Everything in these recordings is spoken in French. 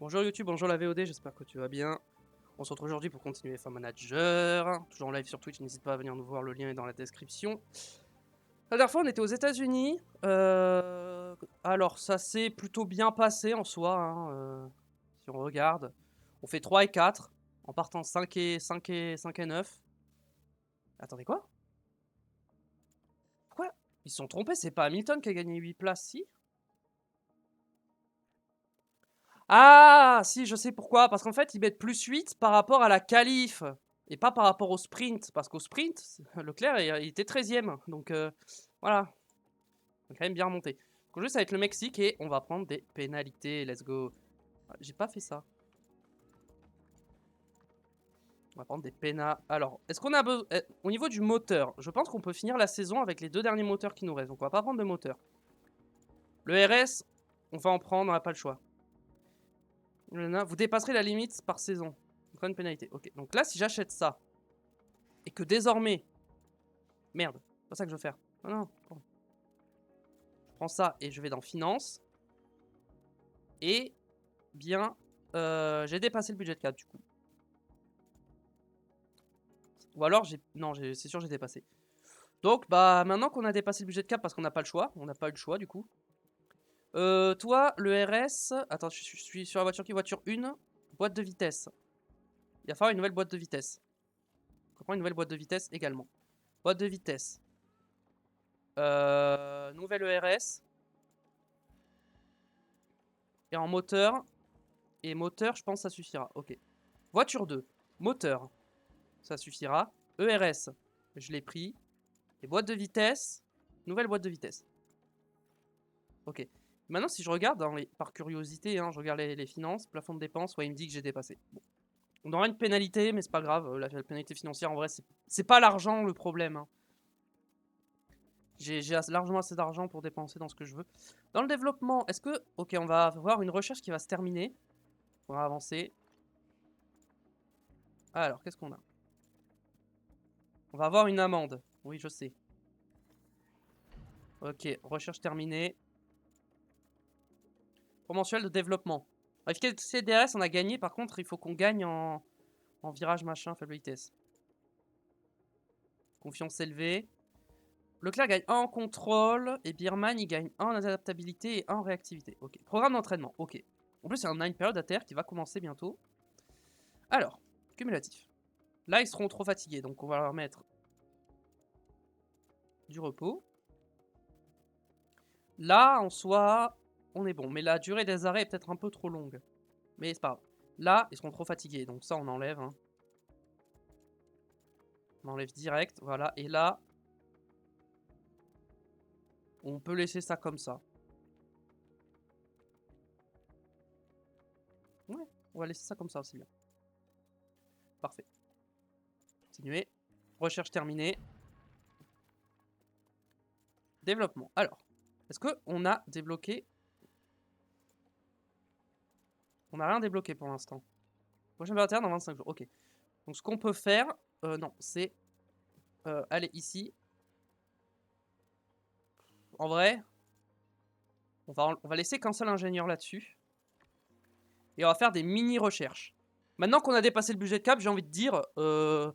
Bonjour YouTube, bonjour la VOD, j'espère que tu vas bien. On se retrouve aujourd'hui pour continuer Farm Manager. Toujours en live sur Twitch, n'hésite pas à venir nous voir, le lien est dans la description. La dernière fois on était aux États-Unis. Alors ça s'est plutôt bien passé en soi, hein, si on regarde. On fait 3 et 4, en partant 5 et 9. Attendez quoi? Pourquoi? Ils se sont trompés, c'est pas Hamilton qui a gagné 8 places, si? Ah, si, je sais pourquoi. Parce qu'en fait, ils mettent +8 par rapport à la qualif. Et pas par rapport au sprint. Parce qu'au sprint, Leclerc, il était 13ème. Donc, voilà. Il a quand même bien remonté. Donc, juste avec le Mexique et on va prendre des pénalités. Let's go. Ah, j'ai pas fait ça. On va prendre des pénats. Alors, est-ce qu'on a besoin... Au niveau du moteur, je pense qu'on peut finir la saison avec les 2 derniers moteurs qui nous restent. Donc, on va pas prendre de moteur. Le RS, on va en prendre, on n'a pas le choix. Vous dépasserez la limite par saison. On prend une pénalité. Ok, donc là, si j'achète ça, et que désormais... Merde, c'est pas ça que je veux faire. Non, non, bon. Je prends ça et je vais dans Finance. Et bien, j'ai dépassé le budget de 4 du coup. Ou alors, non, c'est sûr j'ai dépassé. Donc, bah, maintenant qu'on a dépassé le budget de 4 parce qu'on n'a pas le choix. On n'a pas eu le choix du coup. Toi, le RS... Attends, je suis sur la voiture qui? Voiture 1. Boîte de vitesse. Il va falloir une nouvelle boîte de vitesse. On prend une nouvelle boîte de vitesse également. Boîte de vitesse. Nouvelle ERS. Et en moteur. Et moteur, je pense que ça suffira. Ok. Voiture 2. Moteur. Ça suffira. ERS. Je l'ai pris. Et boîte de vitesse. Nouvelle boîte de vitesse. Ok. Maintenant, si je regarde, par curiosité, hein, je regarde les finances, plafond de dépenses, ouais, il me dit que j'ai dépassé. Bon. On aura une pénalité, mais c'est pas grave. La pénalité financière, en vrai, c'est pas l'argent le problème. Hein. J'ai largement assez d'argent pour dépenser dans ce que je veux. Dans le développement, est-ce que... Ok, on va avoir une recherche qui va se terminer. On va avancer. Alors, qu'est-ce qu'on a? On va avoir une amende. Oui, je sais. Ok, recherche terminée. Pour mensuel de développement. Efficacité DRS, on a gagné. Par contre, il faut qu'on gagne en virage machin, faible vitesse. Confiance élevée. Leclerc gagne 1 en contrôle. Et Birman, il gagne 1 en adaptabilité et 1 en réactivité. Ok. Programme d'entraînement. Ok. En plus, on a une période à terre qui va commencer bientôt. Alors, cumulatif. Là, ils seront trop fatigués. Donc, on va leur mettre du repos. Là, en soi, on est bon. Mais la durée des arrêts est peut-être un peu trop longue. Mais c'est pas grave. Là, ils seront trop fatigués. Donc ça, on enlève. Hein. On enlève direct. Voilà. Et là, on peut laisser ça comme ça. Ouais, on va laisser ça comme ça, c'est bien. Parfait. Continuer. Recherche terminée. Développement. Alors, est-ce qu'on a débloqué? On n'a rien débloqué pour l'instant. Prochain inventaire dans 25 jours. Ok. Donc ce qu'on peut faire, non, c'est aller ici. En vrai, on va laisser qu'un seul ingénieur là-dessus. Et on va faire des mini-recherches. Maintenant qu'on a dépassé le budget de cap, j'ai envie de dire, on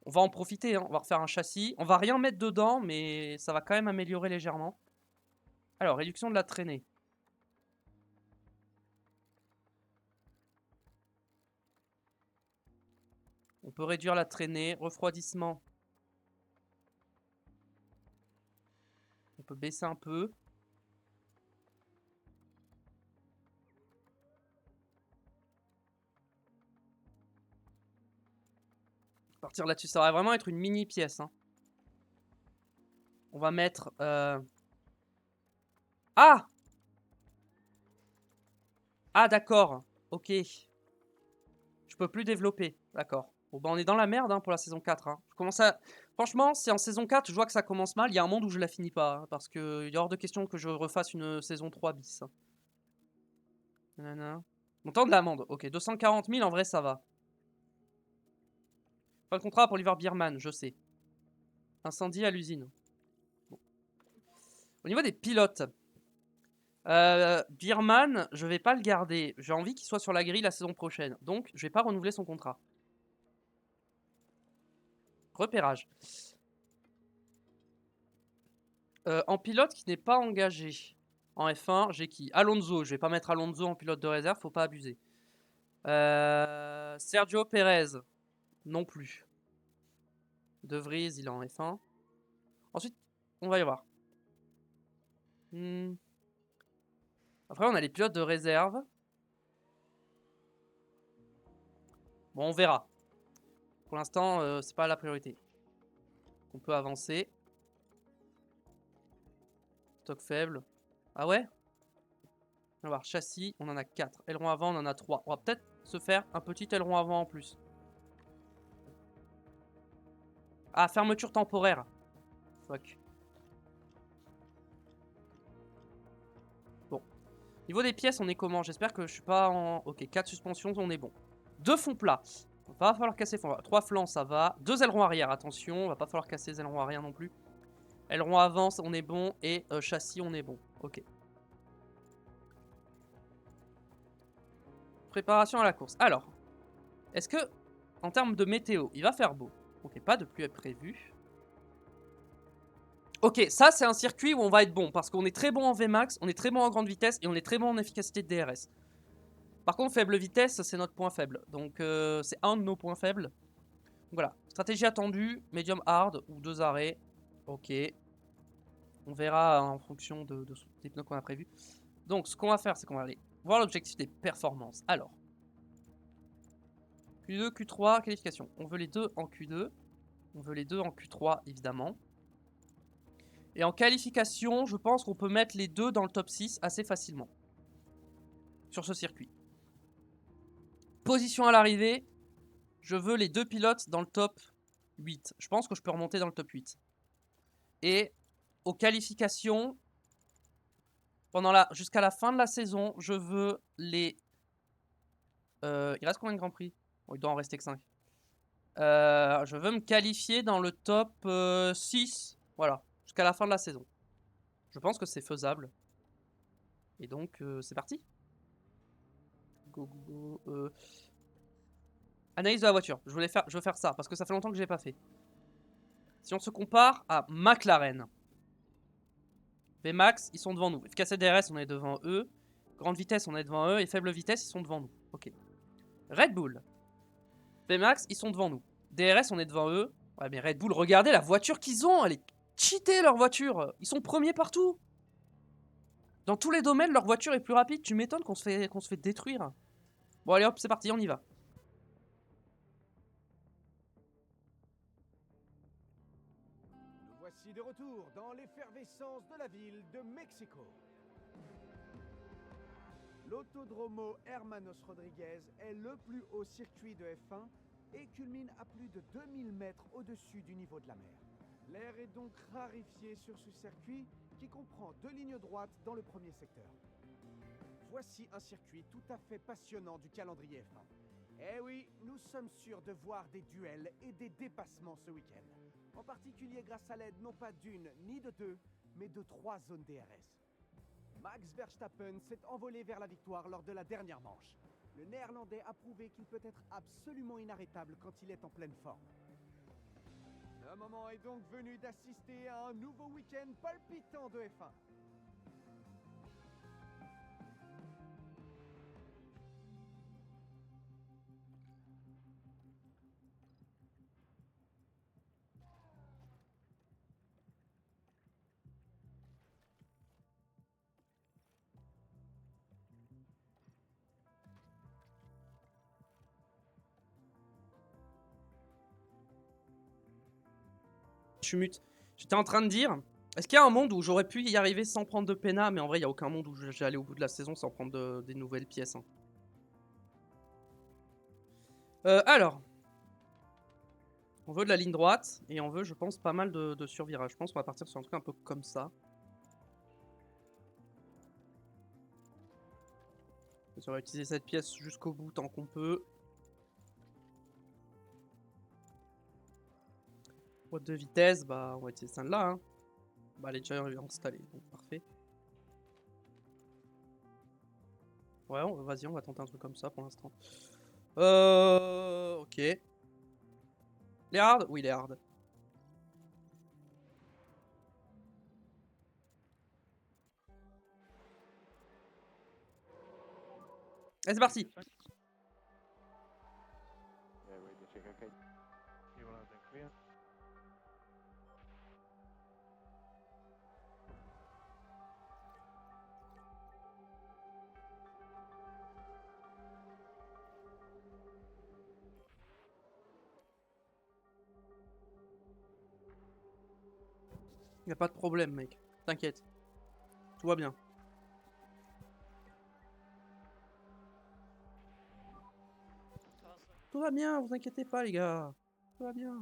va en profiter. Hein. On va refaire un châssis. On va rien mettre dedans, mais ça va quand même améliorer légèrement. Alors, réduction de la traînée. On peut réduire la traînée. Refroidissement. On peut baisser un peu. Partir là-dessus. Ça va vraiment être une mini pièce. Hein. On va mettre... Ah! Ah, d'accord. Ok. Je peux plus développer. D'accord. Bon, bah, on est dans la merde hein, pour la saison 4. Hein. Je commence à... Franchement, si en saison 4, je vois que ça commence mal, il y a un monde où je la finis pas. Hein, parce qu'il est hors de question que je refasse une saison 3 bis. Hein. Montant de l'amende. Ok, 240 000, en vrai, ça va. Pas de contrat pour Liver Bierman, je sais. Incendie à l'usine. Bon. Au niveau des pilotes. Bierman, je vais pas le garder. J'ai envie qu'il soit sur la grille la saison prochaine. Donc, je vais pas renouveler son contrat. Repérage. En pilote qui n'est pas engagé. En F1, j'ai qui? Alonso. Je vais pas mettre Alonso en pilote de réserve, faut pas abuser. Sergio Perez. Non plus. De Vries, il est en F1. Ensuite, on va y voir. Après, on a les pilotes de réserve. Bon, on verra. Pour l'instant, c'est pas la priorité. On peut avancer. Stock faible. Ah ouais? On va voir. Châssis, on en a 4. Aileron avant, on en a 3. On va peut-être se faire un petit aileron avant en plus. Ah, fermeture temporaire. Fuck. Bon. Niveau des pièces, on est comment? J'espère que je suis pas en... Ok, 4 suspensions, on est bon. 2 fonds plats. Va falloir casser fond. 3 flancs, ça va. 2 ailerons arrière, attention. Va pas falloir casser les ailerons arrière non plus. Aileron avant, on est bon. Et châssis, on est bon. Ok. Préparation à la course. Alors, est-ce que, en termes de météo, il va faire beau? Ok, pas de pluie prévue. Ok, ça c'est un circuit où on va être bon, parce qu'on est très bon en Vmax, on est très bon en grande vitesse, et on est très bon en efficacité de DRS. Par contre, faible vitesse, c'est notre point faible. Donc c'est un de nos points faibles. Voilà, stratégie attendue, medium hard ou 2 arrêts. Ok. On verra en fonction des pneus qu'on a prévus. Donc ce qu'on va faire, c'est qu'on va aller voir l'objectif des performances. Alors, Q2, Q3, qualification. On veut les deux en Q2. On veut les deux en Q3, évidemment. Et en qualification, je pense qu'on peut mettre les deux dans le top 6 assez facilement. Sur ce circuit. Position à l'arrivée, je veux les deux pilotes dans le top 8. Je pense que je peux remonter dans le top 8. Et aux qualifications, jusqu'à la fin de la saison, je veux les... il reste combien de Grand Prix? Bon, il doit en rester que 5. Je veux me qualifier dans le top 6. Voilà, jusqu'à la fin de la saison. Je pense que c'est faisable. Et donc, c'est parti. Go, go, go. Analyse de la voiture. Je veux faire ça, parce que ça fait longtemps que je l'ai pas fait. Si on se compare à McLaren. Vmax, ils sont devant nous. FKC DRS, on est devant eux. Grande vitesse, on est devant eux. Et faible vitesse, ils sont devant nous. Ok. Red Bull. Vmax, ils sont devant nous. DRS, on est devant eux. Ouais, mais Red Bull, regardez la voiture qu'ils ont. Elle est cheatée, leur voiture. Ils sont premiers partout. Dans tous les domaines, leur voiture est plus rapide. Tu m'étonnes qu'on se fait détruire. Bon, allez hop, c'est parti, on y va. Nous voici de retour dans l'effervescence de la ville de Mexico. L'autodromo Hermanos Rodriguez est le plus haut circuit de F1 et culmine à plus de 2000 mètres au-dessus du niveau de la mer. L'air est donc raréfié sur ce circuit qui comprend 2 lignes droites dans le premier secteur. Voici un circuit tout à fait passionnant du calendrier F1. Eh oui, nous sommes sûrs de voir des duels et des dépassements ce week-end. En particulier grâce à l'aide non pas d'une ni de deux, mais de 3 zones DRS. Max Verstappen s'est envolé vers la victoire lors de la dernière manche. Le Néerlandais a prouvé qu'il peut être absolument inarrêtable quand il est en pleine forme. Le moment est donc venu d'assister à un nouveau week-end palpitant de F1. Je suis mute. J'étais en train de dire, est-ce qu'il y a un monde où j'aurais pu y arriver sans prendre de pénal? Mais en vrai, il n'y a aucun monde où j'ai allé au bout de la saison sans prendre des nouvelles pièces. Hein. Alors, on veut de la ligne droite et on veut, je pense, pas mal de survirage. Je pense qu'on va partir sur un truc un peu comme ça. On va utiliser cette pièce jusqu'au bout tant qu'on peut. Boîte de vitesse, bah on va utiliser celle-là. Hein. Bah elle est déjà installée, donc parfait. Ouais, vas-y, on va tenter un truc comme ça pour l'instant. Ok. Les hard? Oui, les hard. Allez, c'est parti. Y a pas de problème, mec. T'inquiète. Tout va bien. Tout va bien, vous inquiétez pas, les gars. Tout va bien.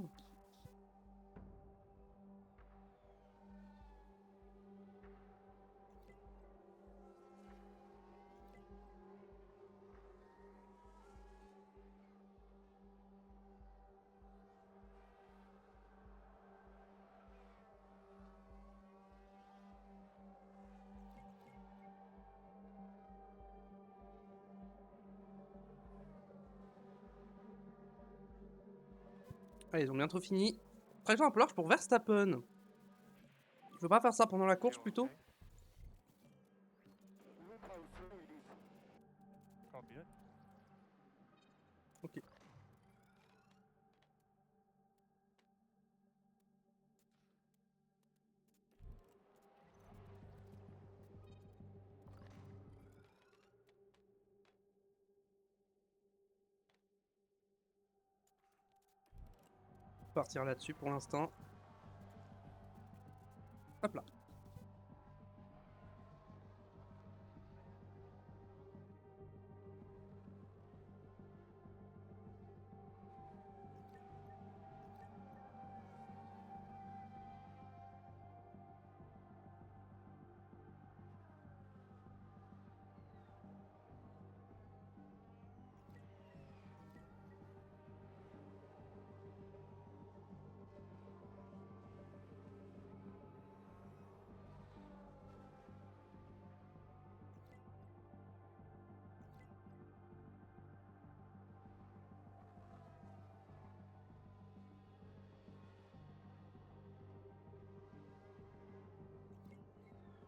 Allez, ils ont bientôt fini. Traction à pour Verstappen. Je veux pas faire ça pendant la course plutôt? Ok. Partir là-dessus pour l'instant. Hop là.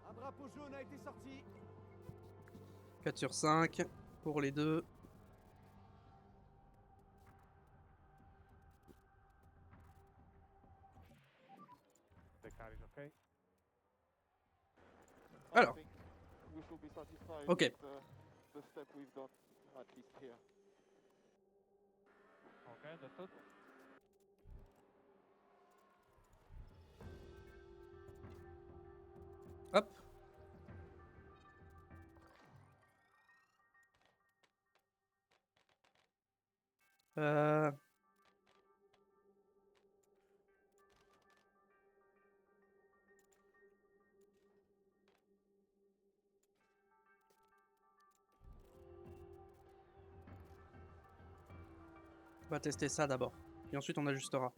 Un drapeau jaune a été sorti. 4 sur 5 pour les deux. Alors. Ok. Hop. Euh... On va tester ça d'abord. Et ensuite on ajustera.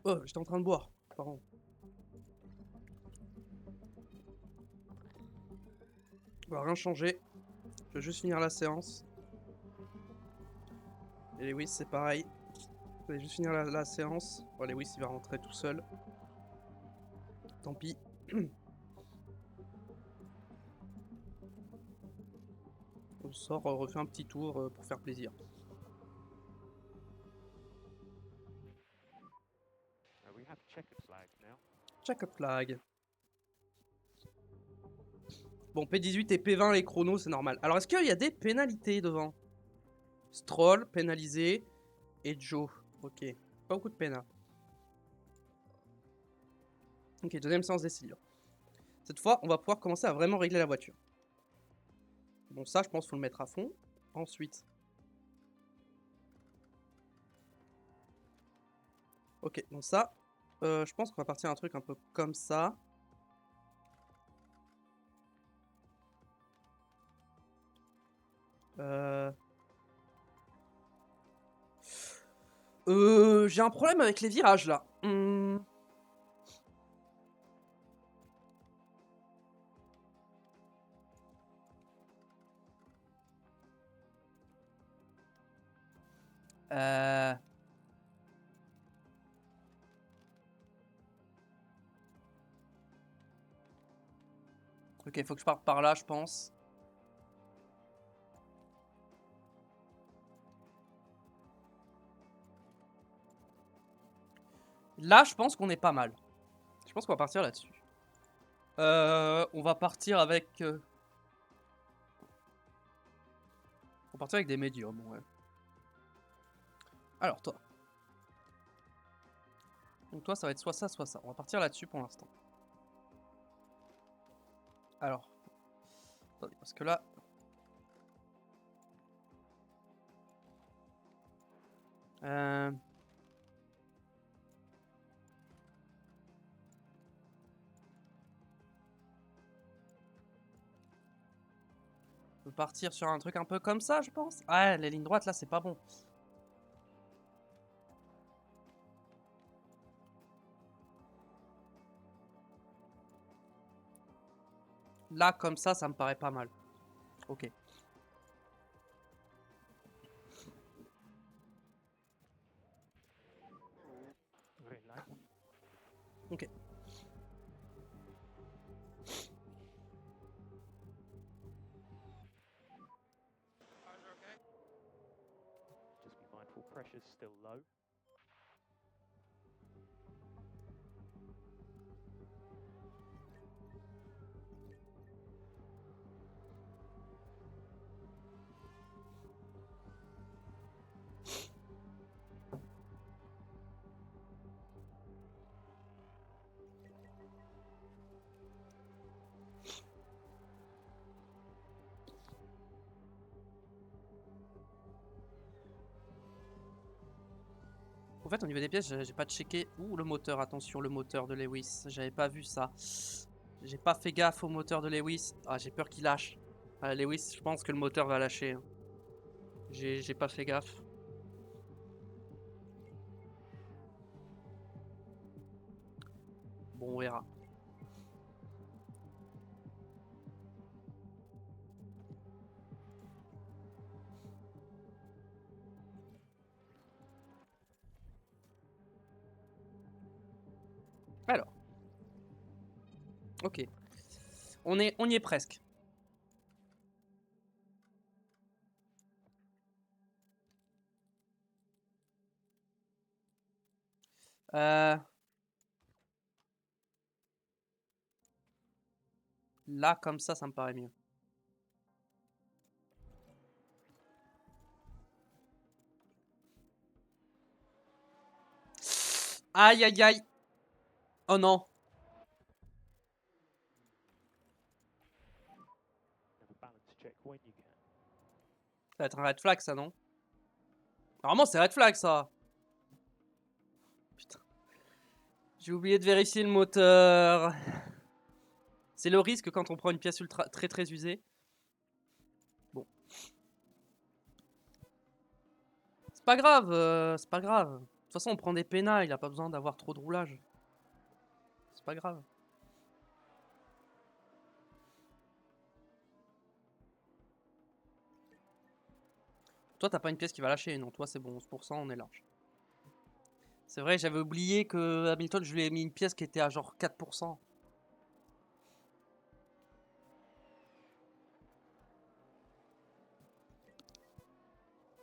Oh, j'étais en train de boire. Pardon. On va rien changer. Je vais juste finir la séance. Et Lewis, c'est pareil. Je vais juste finir la séance. Bon, Lewis, il va rentrer tout seul. Tant pis. on sort, refait un petit tour pour faire plaisir. Check up flag. Bon, P18 et P20 les chronos, c'est normal. Alors, est-ce qu'il y a des pénalités devant? Stroll, pénalisé. Et Joe. Ok. Pas beaucoup de pénal. Ok, deuxième séance d'essai. Cette fois, on va pouvoir commencer à vraiment régler la voiture. Bon, ça, je pense qu'il faut le mettre à fond. Ensuite. Ok, donc ça, je pense qu'on va partir un truc un peu comme ça. J'ai un problème avec les virages là. Ok, faut que je parte par là, je pense. Là, je pense qu'on est pas mal. Je pense qu'on va partir là-dessus. On va partir avec... On va partir avec des médiums, ouais. Alors, toi. Donc toi, ça va être soit ça, soit ça. On va partir là-dessus pour l'instant. Alors. Attendez, parce que là... On peut partir sur un truc un peu comme ça, je pense. Ah, les lignes droites, là, c'est pas bon. Là, comme ça me paraît pas mal. Ok. Ok. En fait, au niveau des pièces, j'ai pas checké. Ouh, le moteur, attention, le moteur de Lewis. J'avais pas vu ça. J'ai pas fait gaffe au moteur de Lewis. Ah, j'ai peur qu'il lâche. Lewis, je pense que le moteur va lâcher. Hein. J'ai pas fait gaffe. Bon, on verra. Alors. Ok. On y est presque. Là, comme ça me paraît mieux. Aïe, aïe, aïe. Oh non. Ça va être un red flag, ça, non? Normalement, c'est red flag, ça. Putain. J'ai oublié de vérifier le moteur. C'est le risque quand on prend une pièce ultra très très usée. Bon. C'est pas grave, c'est pas grave. De toute façon, on prend des pénals, il a pas besoin d'avoir trop de roulage. C'est pas grave. Toi, t'as pas une pièce qui va lâcher, non? Toi, c'est bon, 11%, on est large. C'est vrai, j'avais oublié que Hamilton, je lui ai mis une pièce qui était à genre 4%.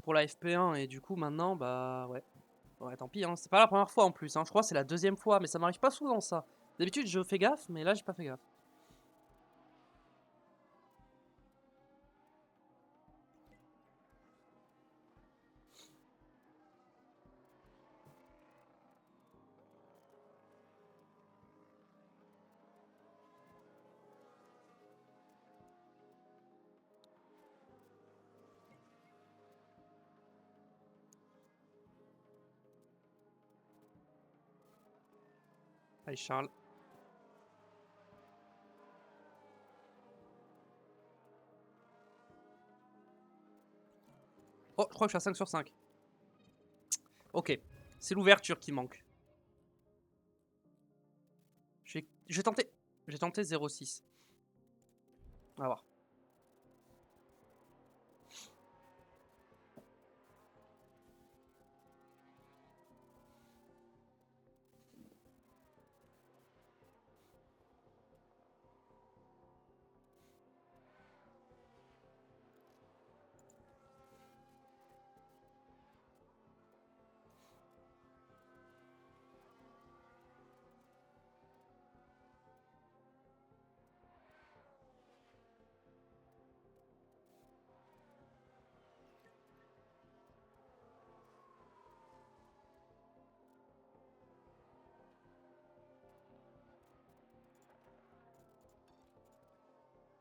pour la FP1 et du coup maintenant bah ouais. Ouais tant pis hein. C'est pas la première fois en plus hein. Je crois que c'est la deuxième fois mais ça m'arrive pas souvent ça. D'habitude je fais gaffe mais là j'ai pas fait gaffe. Allez Charles. Oh je crois que je suis à 5 sur 5. Ok. C'est l'ouverture qui manque. J'ai tenté. J'ai tenté 0,6. On va voir.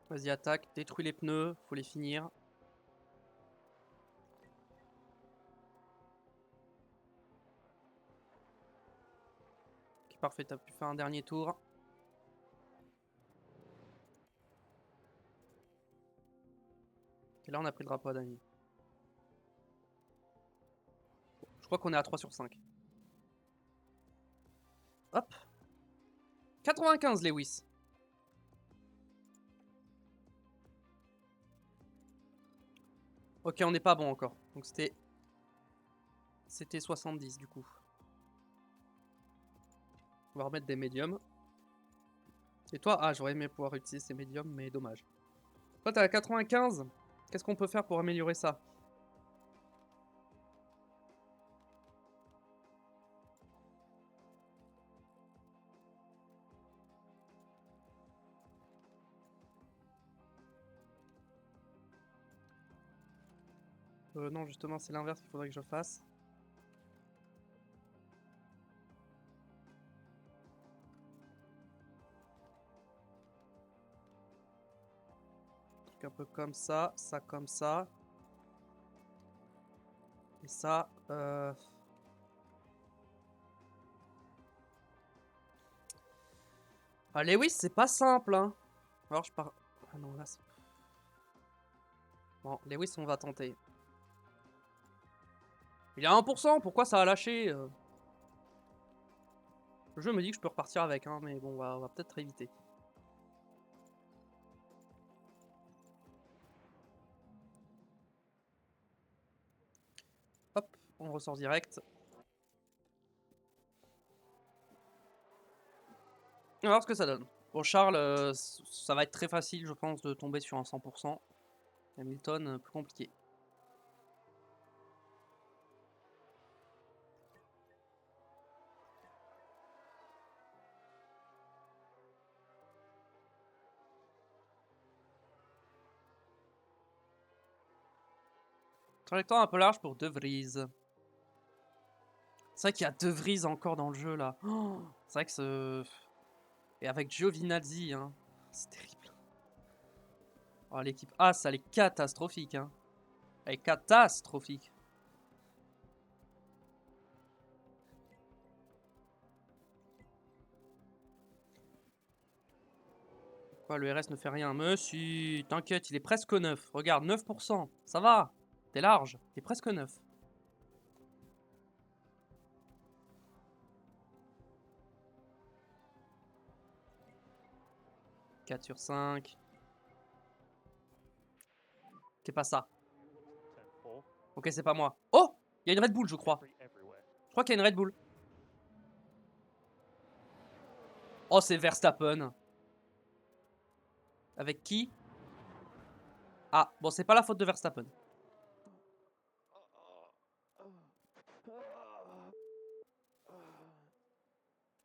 Vas-y attaque. Détruis les pneus. Faut les finir. Ok parfait. T'as pu faire un dernier tour. Et là on a pris le drapeau à Dany. Je crois qu'on est à 3 sur 5. Hop. 95 Lewis. Ok, on n'est pas bon encore. Donc c'était 70 du coup. On va remettre des médiums. Et toi, ah j'aurais aimé pouvoir utiliser ces médiums, mais dommage. Toi t'es à 95. Qu'est-ce qu'on peut faire pour améliorer ça? Non, justement, c'est l'inverse qu'il faudrait que je fasse. Un peu comme ça comme ça. Et ça, Ah, Lewis, c'est pas simple, hein. Alors, je pars... Ah non, là, c'est... Bon, Lewis, on va tenter. Il est à 1%, pourquoi ça a lâché Le jeu me dit que je peux repartir avec, hein, mais bon, on va peut-être éviter. Hop, on ressort direct. On va voir ce que ça donne. Bon, Charles, ça va être très facile, je pense, de tomber sur un 100%. Hamilton, plus compliqué. Trajectoire un peu large pour De Vries. C'est vrai qu'il y a De Vries encore dans le jeu, là. Oh, c'est vrai que ce... Et avec Giovinazzi, hein. C'est terrible. Oh, l'équipe As, elle est catastrophique, hein. Elle est catastrophique. Quoi, le RS ne fait rien? Mais si, t'inquiète, il est presque neuf. Regarde, 9%. Ça va. T'es large. T'es presque neuf. « 4 sur 5. C'est pas ça. Ok, c'est pas moi. Oh! Il y a une Red Bull, je crois. Je crois qu'il y a une Red Bull. Oh, c'est Verstappen. Avec qui? Ah, bon, c'est pas la faute de Verstappen.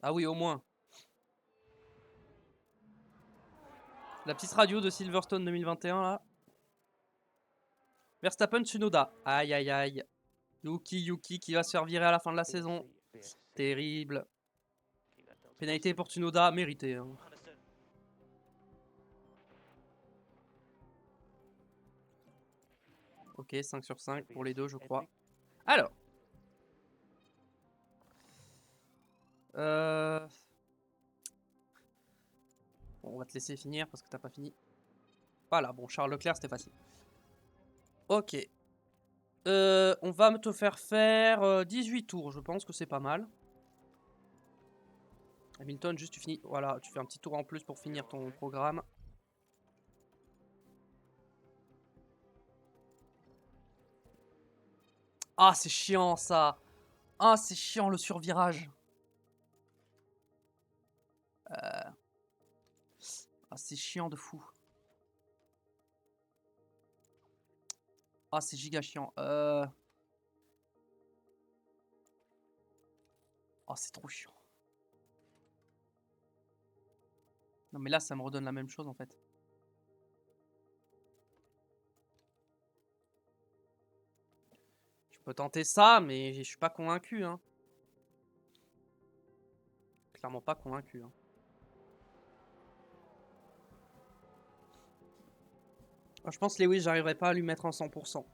Ah oui, au moins. La petite radio de Silverstone 2021 là. Verstappen Tsunoda. Aïe aïe aïe. Yuki qui va se faire virer à la fin de la saison. Terrible. Pénalité pour Tsunoda, mérité. Hein. Ok, 5 sur 5 pour les deux, je crois. Alors. Bon, on va te laisser finir parce que t'as pas fini. Voilà, bon, Charles Leclerc, c'était facile. Ok. On va te faire 18 tours, je pense que c'est pas mal. Hamilton, juste tu finis. Voilà, tu fais un petit tour en plus pour finir ton programme. Ah, c'est chiant ça. Ah, c'est chiant le survirage. Ah, c'est chiant de fou. Ah, c'est giga chiant. Oh, c'est trop chiant. Non, mais là, ça me redonne la même chose en fait. Je peux tenter ça, mais je suis pas convaincu. Hein. Clairement pas convaincu. Hein. Ah, je pense Lewis, j'arriverai pas à lui mettre en 100%.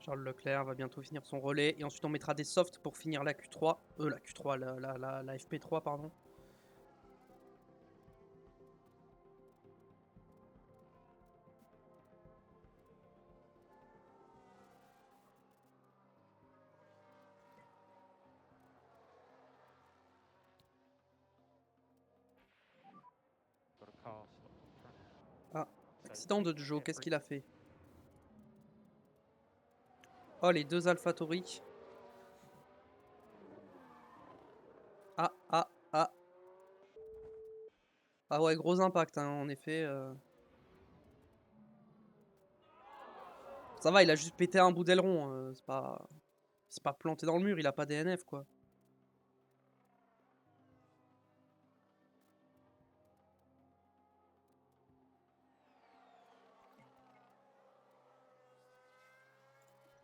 Charles Leclerc va bientôt finir son relais. Et ensuite, on mettra des softs pour finir la Q3. La Q3, la FP3, pardon. Ah, accident de Joe, qu'est-ce qu'il a fait? Oh, les deux AlphaTauri. Ah, ah, ah. Ah ouais, gros impact, hein, en effet. Ça va, il a juste pété un bout d'aileron. C'est pas planté dans le mur, il a pas DNF, quoi.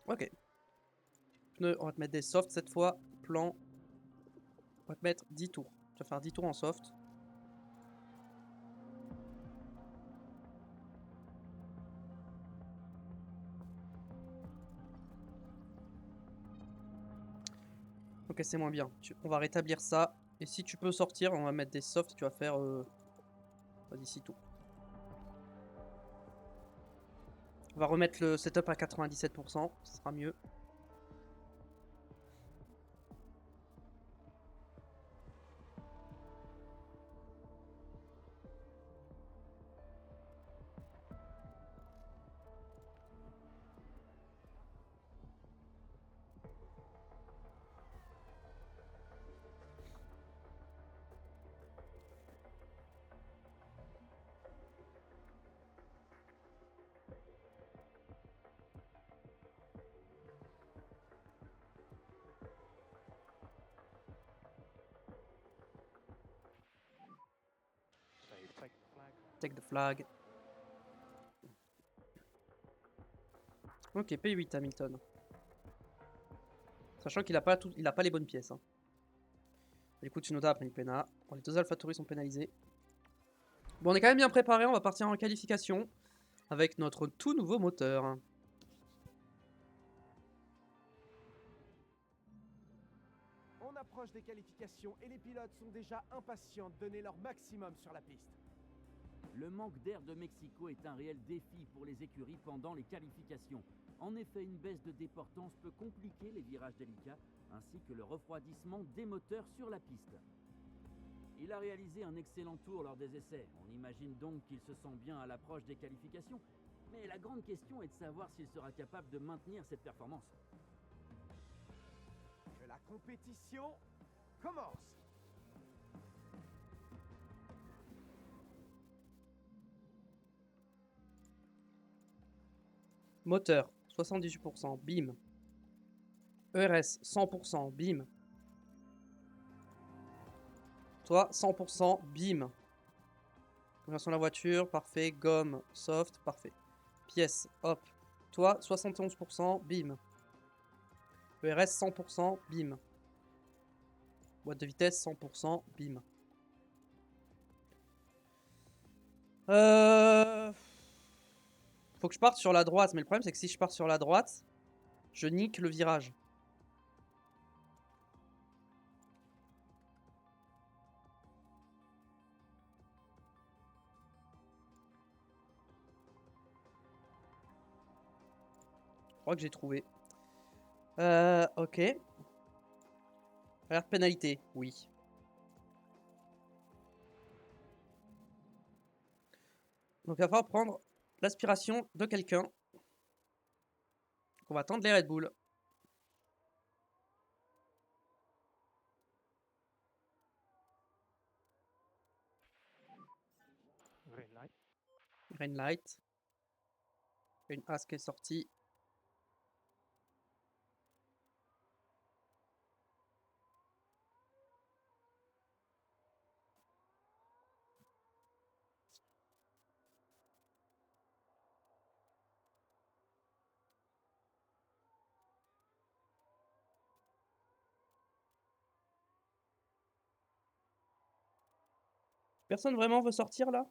Ok. Pneus, on va te mettre des softs cette fois. Plan. On va te mettre 10 tours. Tu vas faire 10 tours en soft. Ok, c'est moins bien. On va rétablir ça. Et si tu peux sortir, on va mettre des softs. Tu vas faire... Vas-y, 6 tours. On va remettre le setup à 97%. Ce sera mieux. Take the flag. Ok, P8 Hamilton. Sachant qu'il a pas il a pas les bonnes pièces. Hein. Du coup, Tsunoda a pris une péna. Bon, les deux AlphaTauri sont pénalisés. Bon, on est quand même bien préparé. On va partir en qualification avec notre tout nouveau moteur. On approche des qualifications et les pilotes sont déjà impatients de donner leur maximum sur la piste. Le manque d'air de Mexico est un réel défi pour les écuries pendant les qualifications. En effet, une baisse de déportance peut compliquer les virages délicats, ainsi que le refroidissement des moteurs sur la piste. Il a réalisé un excellent tour lors des essais. On imagine donc qu'il se sent bien à l'approche des qualifications. Mais la grande question est de savoir s'il sera capable de maintenir cette performance. Que la compétition commence. Moteur, 78%, bim. ERS, 100%, bim. Toi, 100%, bim. Conversion de la voiture, parfait. Gomme, soft, parfait. Pièces, hop. Toi, 71%, bim. ERS, 100%, bim. Boîte de vitesse, 100%, bim. Faut que je parte sur la droite, mais le problème c'est que si je pars sur la droite, je nique le virage. Je crois que j'ai trouvé. Ok. Alerte pénalité, oui. Donc il va falloir prendre l'aspiration de quelqu'un. On va tendre les Red Bull. Green light. Une as qui est sortie. Personne vraiment veut sortir là?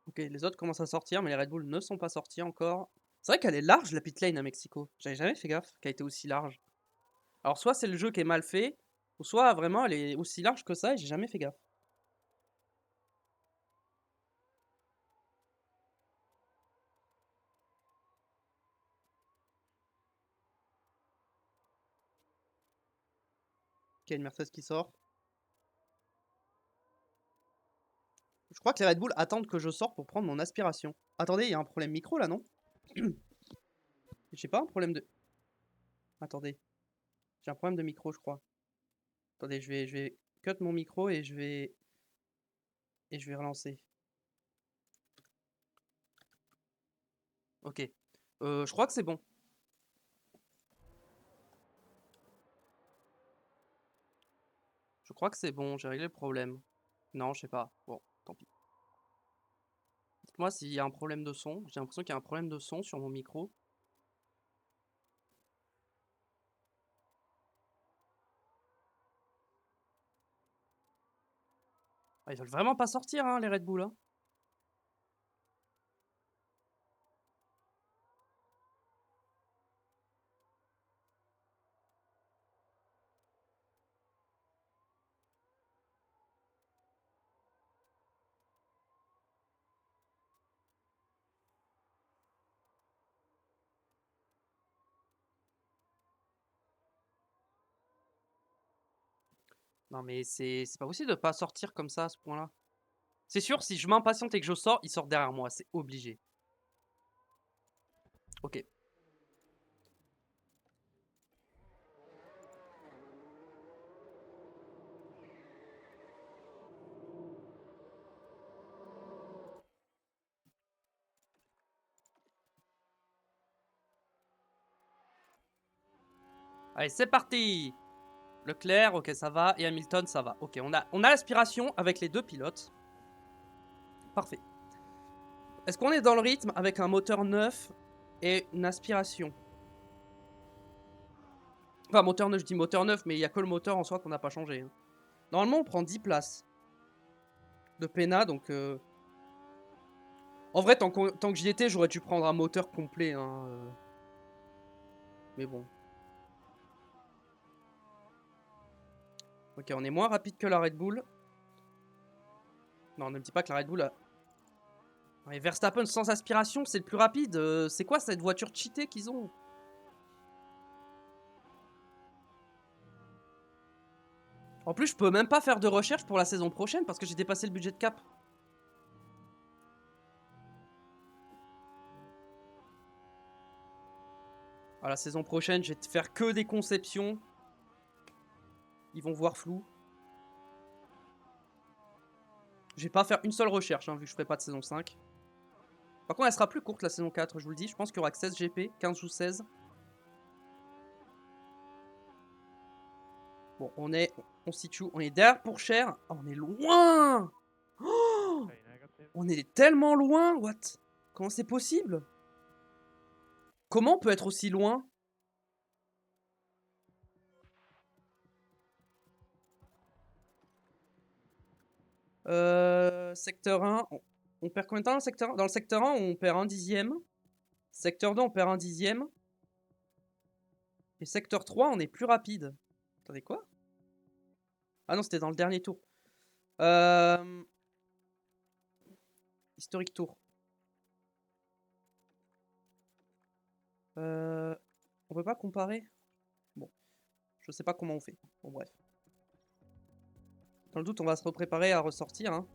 Ok, les autres commencent à sortir, mais les Red Bull ne sont pas sortis encore. C'est vrai qu'elle est large la pit lane à Mexico. J'avais jamais fait gaffe qu'elle était aussi large. Alors soit c'est le jeu qui est mal fait, ou soit vraiment elle est aussi large que ça et j'ai jamais fait gaffe. Ok, une Mercedes qui sort. Je crois que les Red Bull attendent que je sorte pour prendre mon aspiration. Attendez, il y a un problème micro là, non? J'ai pas un problème de... Attendez. J'ai un problème de micro, je crois. Attendez, je vais cut mon micro et je vais relancer. Ok. Je crois que c'est bon. Je crois que c'est bon, j'ai réglé le problème. Non, je sais pas. Bon, tant pis. Dites-moi s'il y a un problème de son. J'ai l'impression qu'il y a un problème de son sur mon micro. Ah, ils veulent vraiment pas sortir, hein, les Red Bull, hein. Non, mais c'est pas possible de pas sortir comme ça à ce point-là. C'est sûr, si je m'impatiente et que je sors, ils sortent derrière moi, c'est obligé. Ok. Allez, c'est parti! Leclerc, ok, ça va. Et Hamilton, ça va. Ok, on a l'aspiration avec les deux pilotes. Parfait. Est-ce qu'on est dans le rythme avec un moteur neuf et une aspiration? Enfin, moteur neuf, je dis moteur neuf, mais il n'y a que le moteur en soi qu'on n'a pas changé. Hein. Normalement, on prend 10 places de Pena, donc... En vrai, tant que j'y étais, j'aurais dû prendre un moteur complet. Hein, Mais bon. Ok, on est moins rapide que la Red Bull. Non, ne me dis pas que la Red Bull a... Ouais, Verstappen sans aspiration, c'est le plus rapide. C'est quoi cette voiture cheatée qu'ils ont? En plus, je peux même pas faire de recherche pour la saison prochaine parce que j'ai dépassé le budget de cap. À la saison prochaine, je vais faire que des conceptions. Ils vont voir flou. Je vais pas faire une seule recherche, hein, vu que je ferai pas de saison 5. Par contre, elle sera plus courte la saison 4, je vous le dis. Je pense qu'il y aura que 16 GP, 15 ou 16. Bon, on se situe, on est derrière pour cher. Oh, on est loin. Oh, on est tellement loin, what? Comment c'est possible? Comment on peut être aussi loin? Secteur 1, on perd combien de temps dans le secteur 1? Dans le secteur 1, on perd un dixième. Secteur 2, on perd un dixième. Et secteur 3, on est plus rapide. Attendez, quoi? Ah non, c'était dans le dernier tour. Historique tour. On peut pas comparer? Bon, je sais pas comment on fait. Bon, bref. Dans le doute, on va se préparer à ressortir. Hein.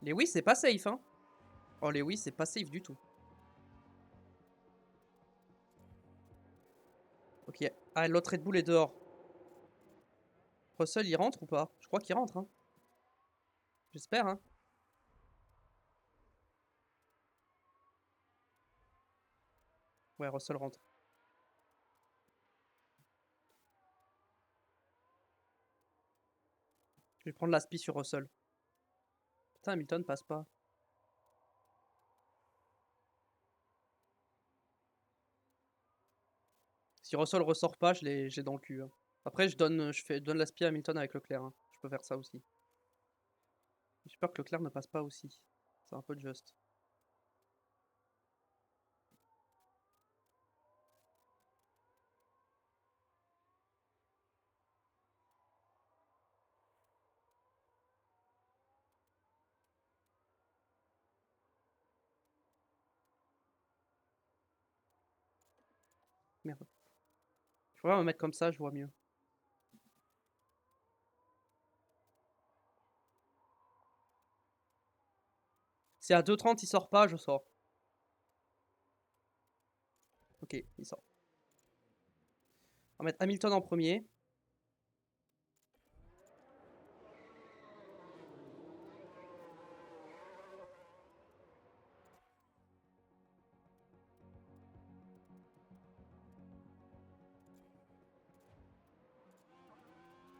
Lewis, c'est pas safe. Hein. Oh, Lewis, c'est pas safe du tout. Ok. Ah, l'autre Red Bull est dehors. Russell, il rentre ou pas? Je crois qu'il rentre. Hein. J'espère. Hein. Ouais, Russell rentre. Je vais prendre l'aspi sur Russell. Putain, Hamilton passe pas. Si Russell ressort pas, je l'ai dans le cul. Hein. Après, je donne l'aspi à Hamilton avec Leclerc. Hein. Je peux faire ça aussi. J'ai peur que Leclerc ne passe pas aussi. C'est un peu juste. Merde. Je pourrais me mettre comme ça, je vois mieux. Si à 2,30 il sort pas, je sors. Ok, il sort. On va mettre Hamilton en premier.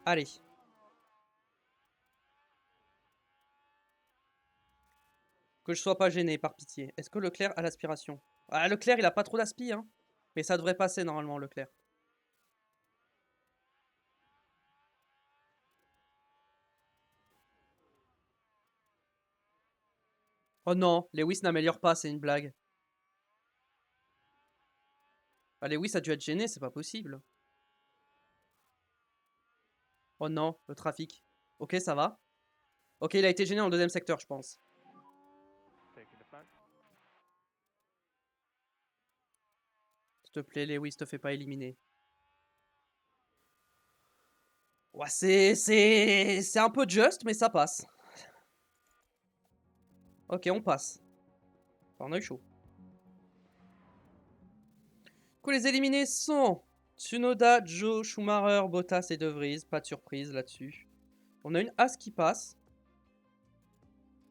Allez. Que je sois pas gêné, par pitié. Est-ce que Leclerc a l'aspiration? Ah, Leclerc, il a pas trop d'aspi, hein. Mais ça devrait passer normalement, Leclerc. Oh non, Lewis n'améliore pas, c'est une blague. Ah, Lewis a dû être gêné, c'est pas possible. Oh non, le trafic. Ok, ça va. Ok, il a été gêné dans le deuxième secteur, je pense. S'il te plaît, Lewis, te fais pas éliminer. Ouais, c'est un peu juste, mais ça passe. Ok, on passe. Enfin, on a eu chaud. Du coup, les éliminés sont Tsunoda, Joe, Schumacher, Bottas et De Vries. Pas de surprise là-dessus. On a une As qui passe.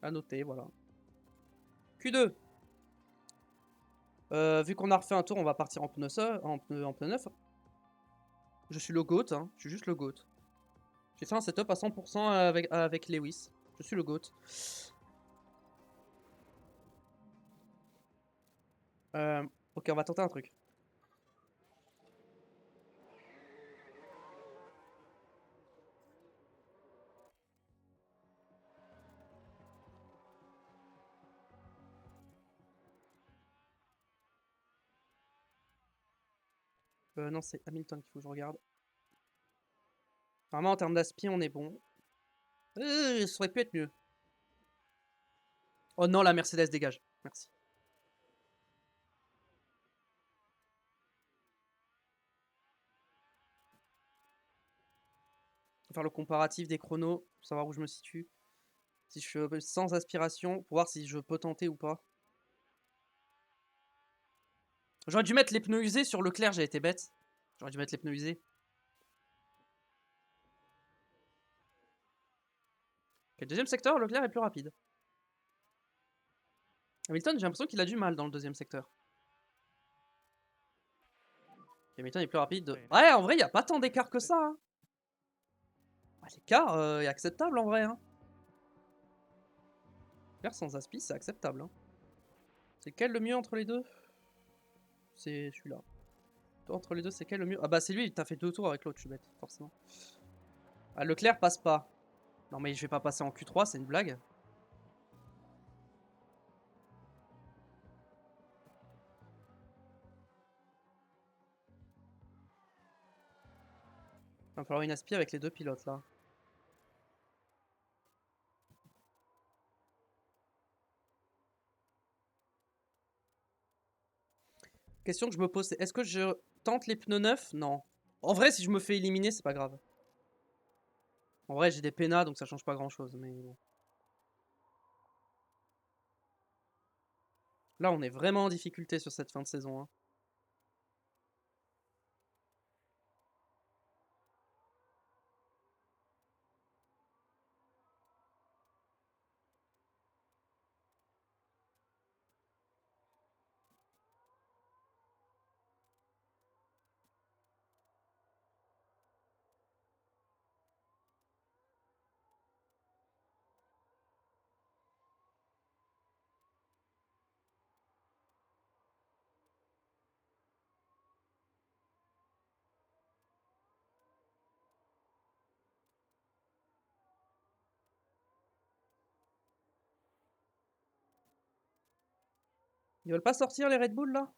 À noter, voilà. Q2. Vu qu'on a refait un tour, on va partir en pneu neuf. Je suis le GOAT, hein. Je suis juste le GOAT. J'ai fait un setup à 100% avec Lewis. Je suis le GOAT. Ok, on va tenter un truc. Non, c'est Hamilton qu'il faut que je regarde. Vraiment, en termes d'aspi, on est bon. Ça aurait pu être mieux. Oh non, la Mercedes dégage. Merci. On va faire le comparatif des chronos pour savoir où je me situe. Si je suis sans aspiration, pour voir si je peux tenter ou pas. J'aurais dû mettre les pneus usés sur Leclerc, j'ai été bête. J'aurais dû mettre les pneus usés. Ok, deuxième secteur, Leclerc est plus rapide. Hamilton, j'ai l'impression qu'il a du mal dans le deuxième secteur. Hamilton est plus rapide. Ouais, en vrai, il n'y a pas tant d'écart que ça. Hein. L'écart est acceptable en vrai. Hein. Leclerc sans aspi, c'est acceptable. Hein. C'est quel le mieux entre les deux? C'est celui-là. Entre les deux, c'est quel le mieux? Ah bah c'est lui, t'as fait 2 tours avec l'autre, je suis bête, forcément. Ah, Leclerc passe pas. Non mais je vais pas passer en Q3, c'est une blague. Il va falloir une aspi avec les deux pilotes là. Question que je me pose, c'est est-ce que je tente les pneus neufs? Non. En vrai, si je me fais éliminer, c'est pas grave. En vrai, j'ai des pénas, donc ça change pas grand-chose, mais bon. Là, on est vraiment en difficulté sur cette fin de saison. Hein. Ils veulent pas sortir les Red Bull là?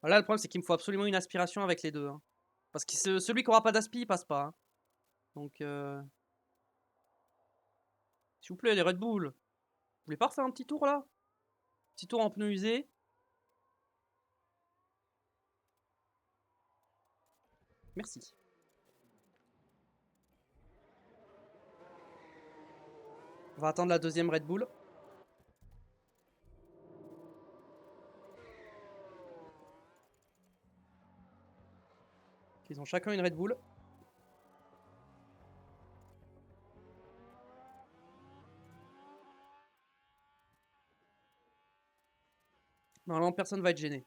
Là, le problème, c'est qu'il me faut absolument une aspiration avec les deux. Hein. Parce que celui qui aura pas d'aspi, il passe pas. Hein. Donc, s'il vous plaît, les Red Bull. Vous voulez pas refaire un petit tour là? Petit tour en pneus usés. Merci. On va attendre la deuxième Red Bull. Ils ont chacun une Red Bull. Normalement, personne va être gêné.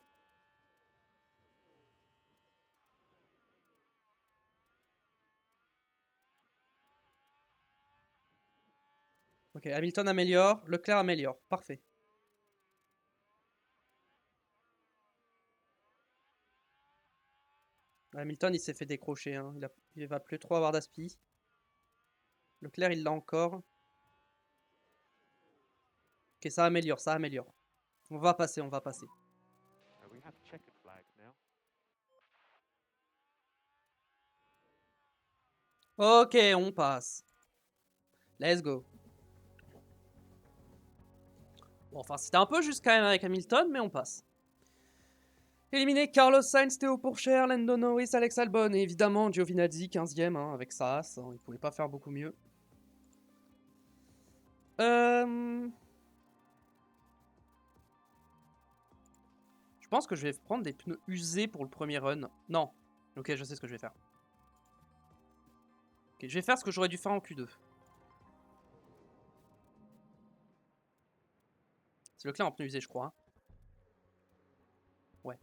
Ok, Hamilton améliore, Leclerc améliore. Parfait. Hamilton, il s'est fait décrocher. Hein. Il va plus trop avoir d'aspi. Leclerc, il l'a encore. Ok, ça améliore, ça améliore. On va passer, on va passer. Ok, on passe. Let's go. Bon, enfin, c'était un peu juste quand même avec Hamilton, mais on passe. Éliminé Carlos Sainz, Théo Pourchaire, Lando Norris, Alex Albon et évidemment Giovinazzi 15ème hein, avec sa Haas. Hein, il pouvait pas faire beaucoup mieux. Je pense que je vais prendre des pneus usés pour le premier run. Non. Ok, je sais ce que je vais faire. Ok, je vais faire ce que j'aurais dû faire en Q2. C'est Leclerc en pneu usé, je crois. Hein. Ouais.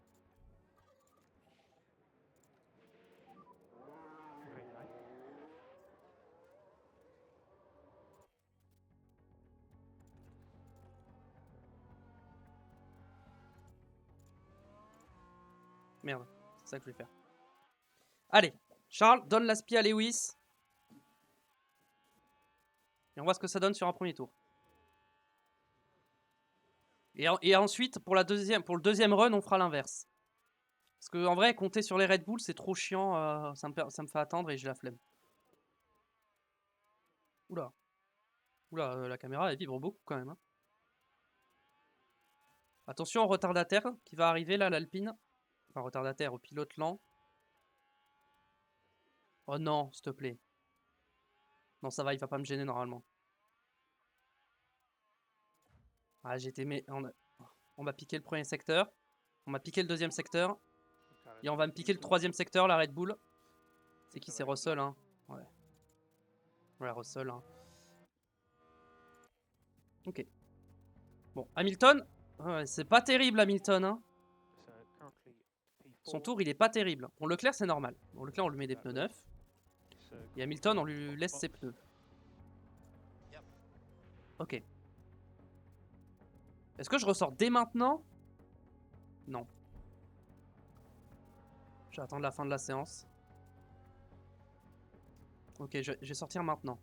Merde, c'est ça que je vais faire. Allez, Charles, donne la spie à Lewis. Et on voit ce que ça donne sur un premier tour. Et ensuite, pour le deuxième run, on fera l'inverse. Parce que en vrai, compter sur les Red Bull, c'est trop chiant. Ça me fait attendre et j'ai la flemme. Oula. Oula, la caméra, elle vibre beaucoup quand même. Hein. Attention au retardataire qui va arriver là, l'Alpine. Enfin, retardataire, au pilote lent. Oh non, s'il te plaît. Non, ça va, il va pas me gêner normalement. Ah, on m'a piqué le premier secteur. On m'a piqué le deuxième secteur. Et on va me piquer le troisième secteur, la Red Bull. C'est qui? C'est Russell, hein. Ouais. Ouais, Russell, hein. Ok. Bon, Hamilton. Ouais, c'est pas terrible, Hamilton, hein. Son tour, il est pas terrible. Bon, Leclerc, c'est normal. Bon, Leclerc, on lui met des pneus neufs. Et Hamilton, on lui laisse ses pneus. Ok. Est-ce que je ressors dès maintenant? Non. Je vais attendre la fin de la séance. Ok, je vais sortir maintenant.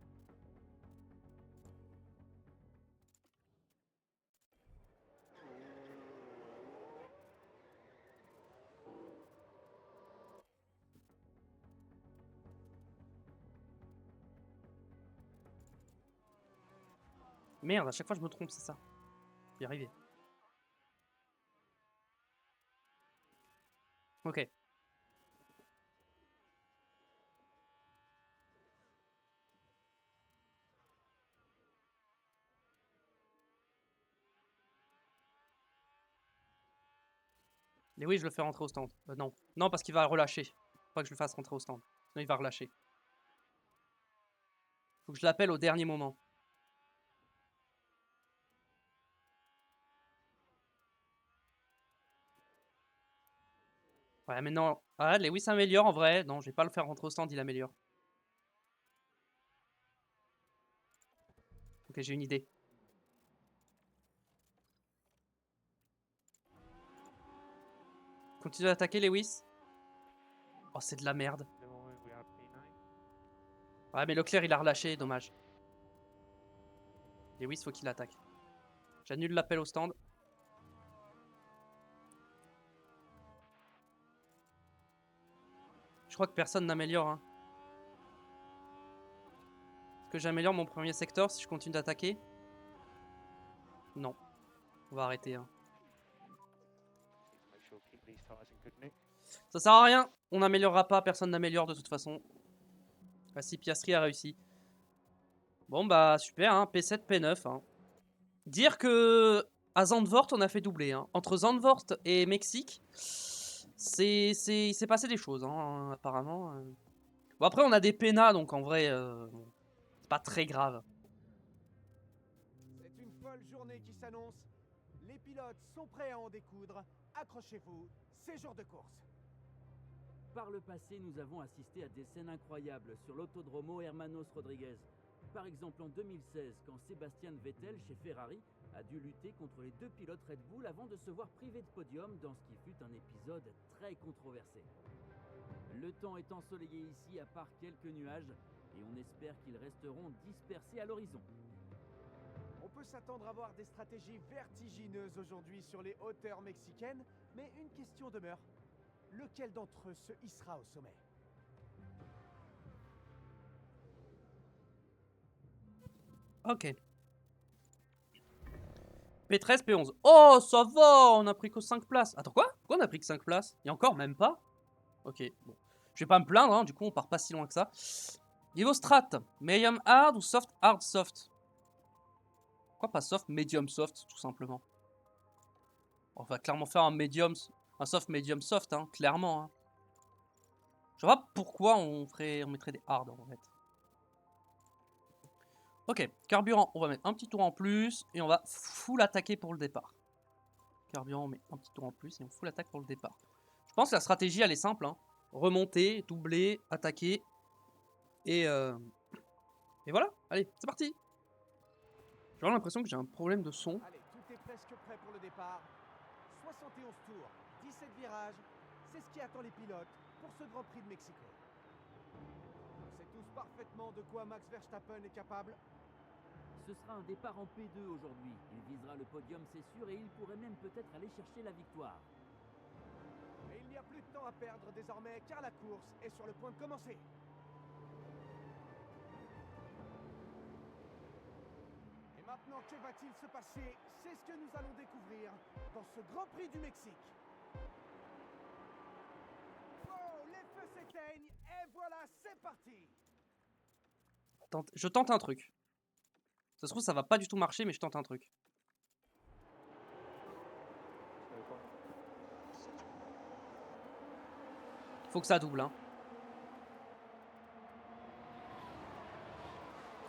Merde, à chaque fois je me trompe, c'est ça. Je vais y arriver. Ok. Mais oui, je le fais rentrer au stand. Non. Non, parce qu'il va relâcher. Faut pas que je le fasse rentrer au stand. Sinon, il va relâcher. Faut que je l'appelle au dernier moment. Ouais, mais non. Ah, Lewis améliore en vrai. Non, je vais pas le faire rentrer au stand, il améliore. Ok, j'ai une idée. Continue d'attaquer, Lewis. Oh, c'est de la merde. Ouais, mais Leclerc, il a relâché, dommage. Lewis, faut qu'il attaque. J'annule l'appel au stand. Je crois que personne n'améliore. Hein. Est-ce que j'améliore mon premier secteur si je continue d'attaquer? Non. On va arrêter. Hein. Ça sert à rien. On n'améliorera pas. Personne n'améliore de toute façon. Ah si, Piastri a réussi. Bon bah super, hein. P7, P9. Hein. Dire que à Zandvoort on a fait doubler. Hein. Entre Zandvoort et Mexique, il s'est passé des choses hein, apparemment. Bon après on a des pénas donc en vrai c'est pas très grave. C'est une folle journée qui s'annonce. Les pilotes sont prêts à en découdre. Accrochez-vous, c'est jour de course. Par le passé, nous avons assisté à des scènes incroyables sur l'autodromo Hermanos Rodriguez. Par exemple en 2016, quand Sébastien Vettel, chez Ferrari, a dû lutter contre les deux pilotes Red Bull avant de se voir privé de podium dans ce qui fut un épisode très controversé. Le temps est ensoleillé ici à part quelques nuages, et on espère qu'ils resteront dispersés à l'horizon. On peut s'attendre à voir des stratégies vertigineuses aujourd'hui sur les hauteurs mexicaines, mais une question demeure. Lequel d'entre eux se hissera au sommet? Ok. P13, P11. Oh ça va, on a pris que 5 places. Attends quoi? Pourquoi on a pris que 5 places? Et encore même pas? Ok, bon. Je vais pas me plaindre, hein, du coup on part pas si loin que ça. Niveau strat, medium hard ou soft hard soft? Pourquoi pas soft, medium soft, tout simplement? On va clairement faire un soft medium soft, hein, clairement. Hein. Je vois pas pourquoi on mettrait des hard en fait. Ok, carburant, on va mettre un petit tour en plus et on va full attaquer pour le départ. Carburant, on met un petit tour en plus et on full attaque pour le départ. Je pense que la stratégie elle est simple. Hein. Remonter, doubler, attaquer et voilà. Allez, c'est parti. J'ai vraiment l'impression que j'ai un problème de son. Allez, tout est presque prêt pour le départ. 71 tours, 17 virages, C'est ce qui attend les pilotes pour ce Grand Prix de Mexico. On sait tous parfaitement de quoi Max Verstappen est capable. Ce sera un départ en P2 aujourd'hui. Il visera le podium, c'est sûr, et il pourrait même peut-être aller chercher la victoire. Et il n'y a plus de temps à perdre désormais car la course est sur le point de commencer. Et maintenant, que va-t-il se passer? C'est ce que nous allons découvrir dans ce Grand Prix du Mexique. Oh, les feux s'éteignent et voilà, c'est parti. Je tente un truc. Ça se trouve, ça va pas du tout marcher, mais je tente un truc. Faut que ça double, hein.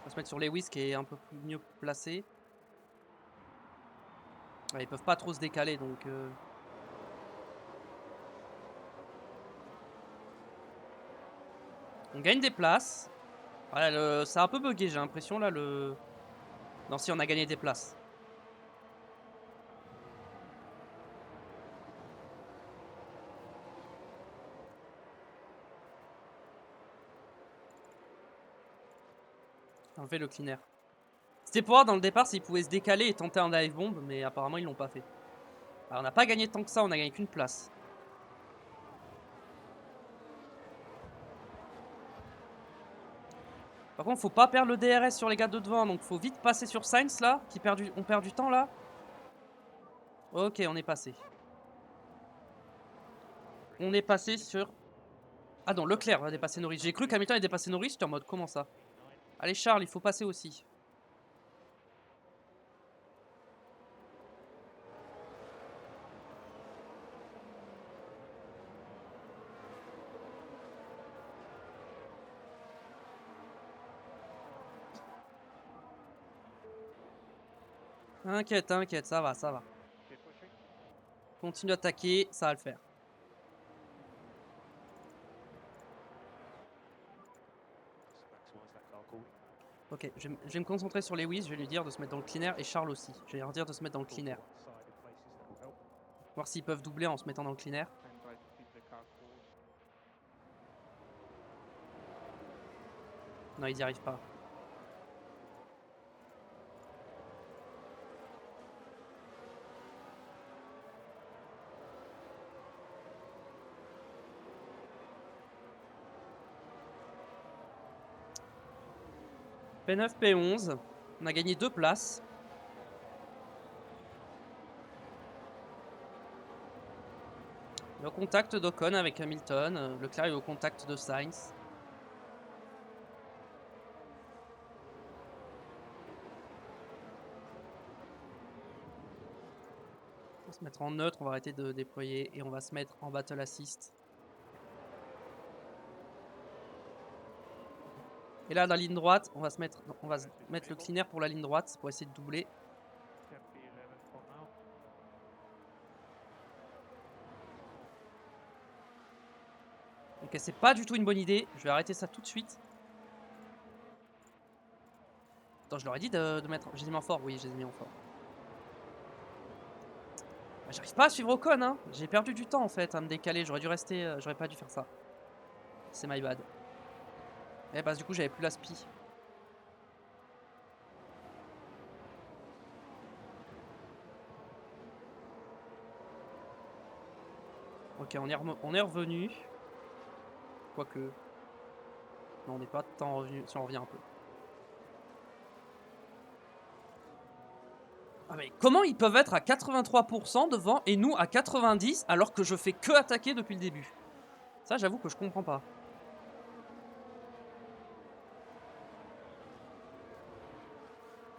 On va se mettre sur Lewis qui est un peu mieux placé. Ouais, ils peuvent pas trop se décaler, donc... On gagne des places. Ouais, ça a un peu bugué, j'ai l'impression, là, le... Non, si, on a gagné des places. Enlever le cleaner. C'était pour voir dans le départ s'ils pouvaient se décaler et tenter un dive bomb, mais apparemment ils l'ont pas fait. Alors on n'a pas gagné tant que ça, on a gagné qu'une place. Par contre, faut pas perdre le DRS sur les gars de devant, donc faut vite passer sur Sainz là, on perd du temps là. Ok, on est passé. On est passé sur... Ah non, Leclerc va dépasser Norris. J'ai cru qu'Hamilton allait dépasser Norris, j'étais en mode comment ça? Allez Charles, il faut passer aussi. T'inquiète, ça va, ça va. Continue d'attaquer, ça va le faire. Ok, je vais me concentrer sur Lewis, je vais lui dire de se mettre dans le cleaner et Charles aussi. Je vais leur dire de se mettre dans le cleaner. Voir s'ils peuvent doubler en se mettant dans le cleaner. Non, ils n'y arrivent pas. P9, P11. On a gagné 2 places. Le contact d'Ocon avec Hamilton. Leclerc est au contact de Sainz. On va se mettre en neutre, on va arrêter de déployer et on va se mettre en battle assist. Et là, la ligne droite, on va mettre le cleaner pour la ligne droite pour essayer de doubler. Ok, c'est pas du tout une bonne idée. Je vais arrêter ça tout de suite. Attends, je leur ai dit de mettre... J'ai mis en fort, oui, j'ai mis en fort. Bah, j'arrive pas à suivre Ocon, hein. J'ai perdu du temps en fait à me décaler. J'aurais dû rester... j'aurais pas dû faire ça. C'est my bad. Et bah du coup, j'avais plus la spi. Ok, on est revenu. Quoique... Non, on n'est pas tant revenu. Si on revient un peu. Ah mais comment ils peuvent être à 83% devant et nous à 90% alors que je fais que attaquer depuis le début? Ça, j'avoue que je comprends pas.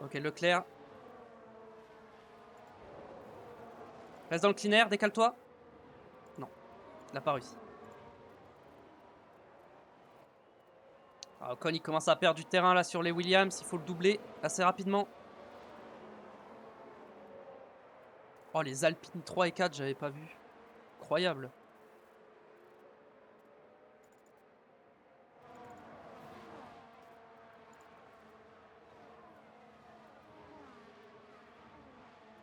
Ok, Leclerc. Reste dans le cleaner, décale-toi. Non, il n'a pas réussi. Ah, Ocon, il commence à perdre du terrain là sur les Williams. Il faut le doubler assez rapidement. Oh, les Alpines 3 et 4, j'avais pas vu. Incroyable.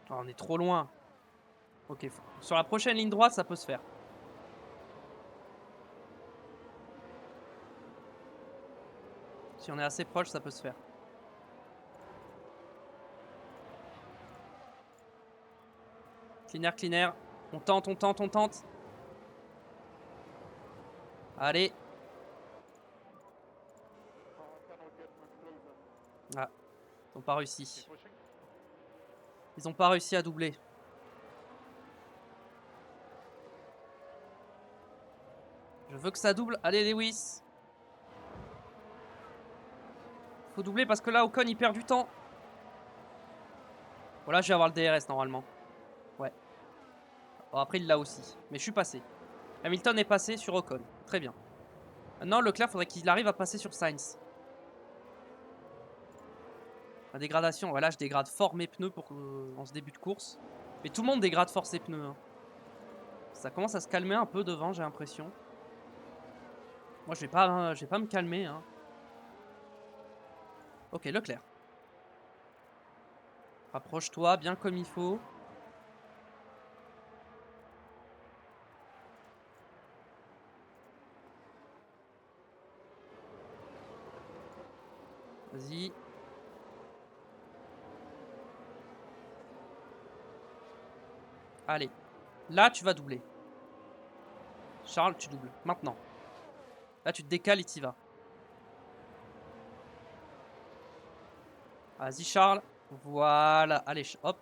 Oh, on est trop loin. Ok, sur la prochaine ligne droite, ça peut se faire. Si on est assez proche, ça peut se faire. Cleaner, cleaner. On tente, on tente, on tente. Allez. Ah, ils ont pas réussi. Ils ont pas réussi à doubler. Je veux que ça double. Allez, Lewis. Faut doubler parce que là, Ocon, il perd du temps. Voilà, je vais avoir le DRS normalement. Ouais. Bon, après, il l'a aussi. Mais je suis passé. Hamilton est passé sur Ocon. Très bien. Maintenant, Leclerc, faudrait qu'il arrive à passer sur Sainz. La dégradation. Voilà, je dégrade fort mes pneus pour, en ce début de course. Mais tout le monde dégrade fort ses pneus. Hein. Ça commence à se calmer un peu devant, j'ai l'impression. Moi, je vais pas me calmer. Hein. Ok, Leclerc. Rapproche-toi bien comme il faut. Vas-y. Allez. Là, tu vas doubler. Charles, tu doubles. Maintenant. Là, tu te décales et t'y vas. Vas-y, Charles. Voilà. Allez, hop.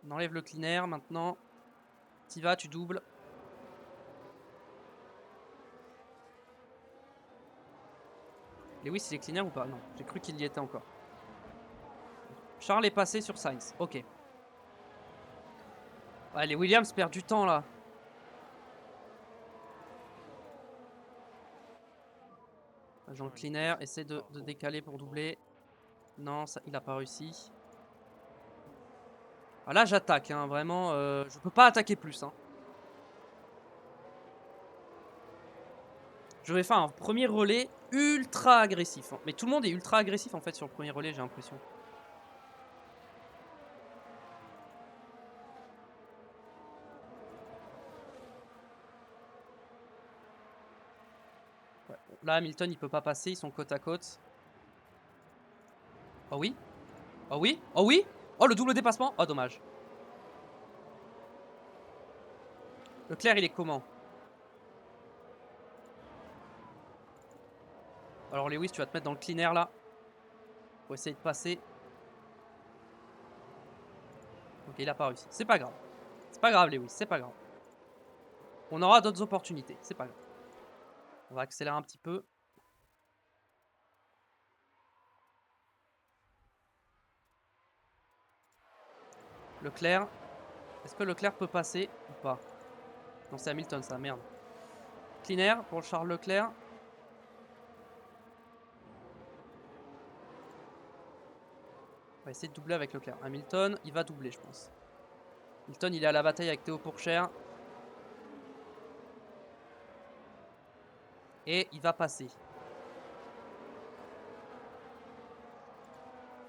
On enlève le cleaner maintenant. T'y vas, tu doubles. Lewis, il est cleaner ou pas? Non, j'ai cru qu'il y était encore. Charles est passé sur Sainz. Ok. Ouais, les Williams perdent du temps là. Agent cleaner, essaie de décaler pour doubler. Non, ça, il a pas réussi. Ah là, j'attaque, hein, vraiment. Je peux pas attaquer plus. Hein. Je vais faire un premier relais ultra agressif. Hein. Mais tout le monde est ultra agressif en fait sur le premier relais, j'ai l'impression. Ouais. Là, Hamilton, il peut pas passer, ils sont côte à côte. Oh oui? Oh oui? Oh oui? Oh, le double dépassement? Oh, dommage. Leclerc, il est comment? Alors, Lewis, tu vas te mettre dans le cleaner là. Faut essayer de passer. Ok, il a pas réussi. C'est pas grave. C'est pas grave, Lewis, c'est pas grave. On aura d'autres opportunités, c'est pas grave. On va accélérer un petit peu. Leclerc. Est-ce que Leclerc peut passer ou pas? Non, c'est Hamilton, ça, merde. Cleaner pour Charles Leclerc. On va essayer de doubler avec Leclerc. Hamilton, il va doubler, je pense. Hamilton, il est à la bataille avec Théo Pourchaire. Et il va passer.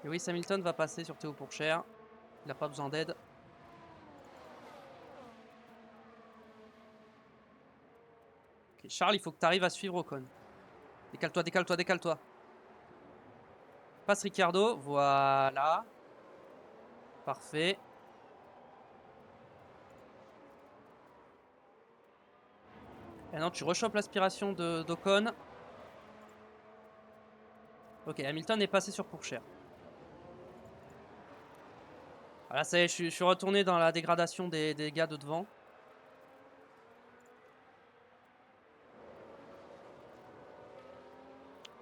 Lewis Hamilton va passer sur Théo Pourchaire. Il n'a pas besoin d'aide. Okay, Charles, il faut que tu arrives à suivre Ocon. Décale-toi, décale-toi, décale-toi. Passe Ricardo, voilà. Parfait. Et non, tu rechopes l'aspiration d'Ocon. Ok, Hamilton est passé sur Pourchaire. Voilà, ça y est, je suis retourné dans la dégradation des gars de devant.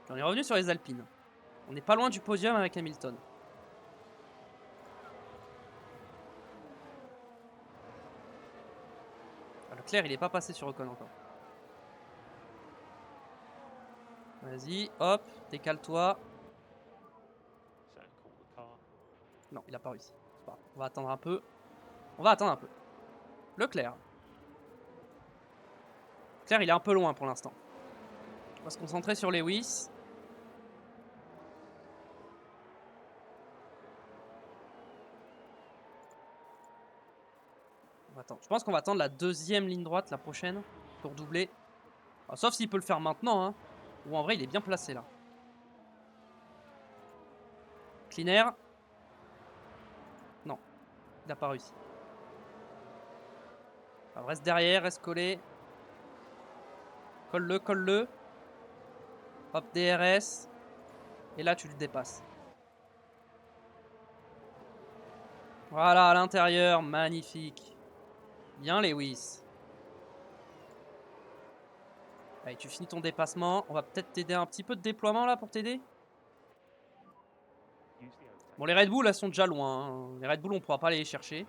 On est revenu sur les Alpines. On n'est pas loin du podium avec Hamilton. Ah, Leclerc, il n'est pas passé sur Ocon encore. Vas-y, hop, décale-toi. Non, il n'a pas réussi. Pas grave. On va attendre un peu. On va attendre un peu. Leclerc. Leclerc, il est un peu loin pour l'instant. On va se concentrer sur Lewis. Je pense qu'on va attendre la deuxième ligne droite, la prochaine, pour doubler. Alors, sauf s'il peut le faire maintenant, hein. Ou en vrai, il est bien placé là. Clean air. Non, il n'a pas réussi. Alors, reste derrière, reste collé. Colle-le, colle-le. Hop, DRS. Et là, tu le dépasses. Voilà, à l'intérieur, magnifique. Bien, Lewis. Allez, tu finis ton dépassement. On va peut-être t'aider un petit peu de déploiement là pour t'aider. Bon, les Red Bull, elles sont déjà loin. Hein. Les Red Bull, on pourra pas aller les chercher.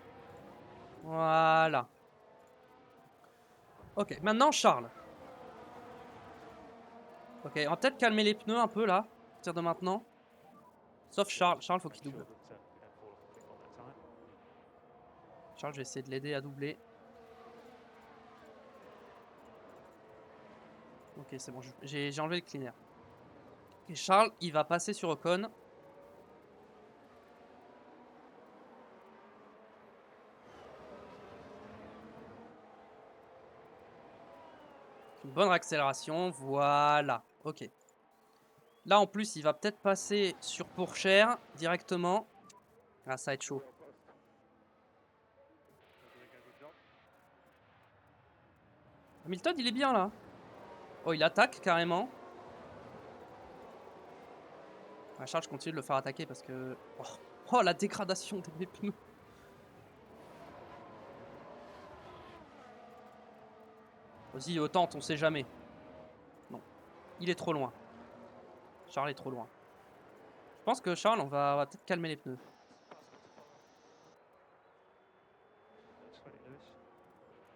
Voilà. Ok, maintenant Charles. Ok, on va peut-être calmer les pneus un peu là, à partir de maintenant. Sauf Charles. Charles, faut qu'il double. Charles, je vais essayer de l'aider à doubler. Ok, c'est bon, j'ai enlevé le cleaner. Et Charles, il va passer sur Ocon. Une bonne accélération, voilà. Ok. Là, en plus, il va peut-être passer sur Pourchère directement. Ah, ça va être chaud. Hamilton, il est bien là. Oh, il attaque carrément. Ah, Charles, je continue de le faire attaquer parce que... Oh, la dégradation de mes pneus. Vas-y, tente, on sait jamais. Non, il est trop loin. Charles est trop loin. Je pense que Charles, on va peut-être calmer les pneus.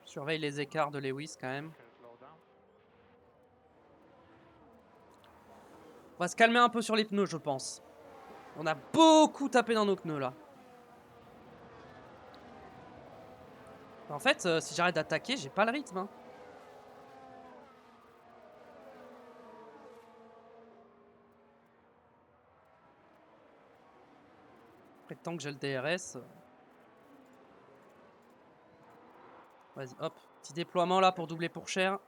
Surveille les écarts de Lewis quand même. On va se calmer un peu sur les pneus, je pense. On a beaucoup tapé dans nos pneus là. En fait, si j'arrête d'attaquer, j'ai pas le rythme. Hein. Après, tant que j'ai le DRS... Vas-y, hop. Petit déploiement là pour doubler pour cher.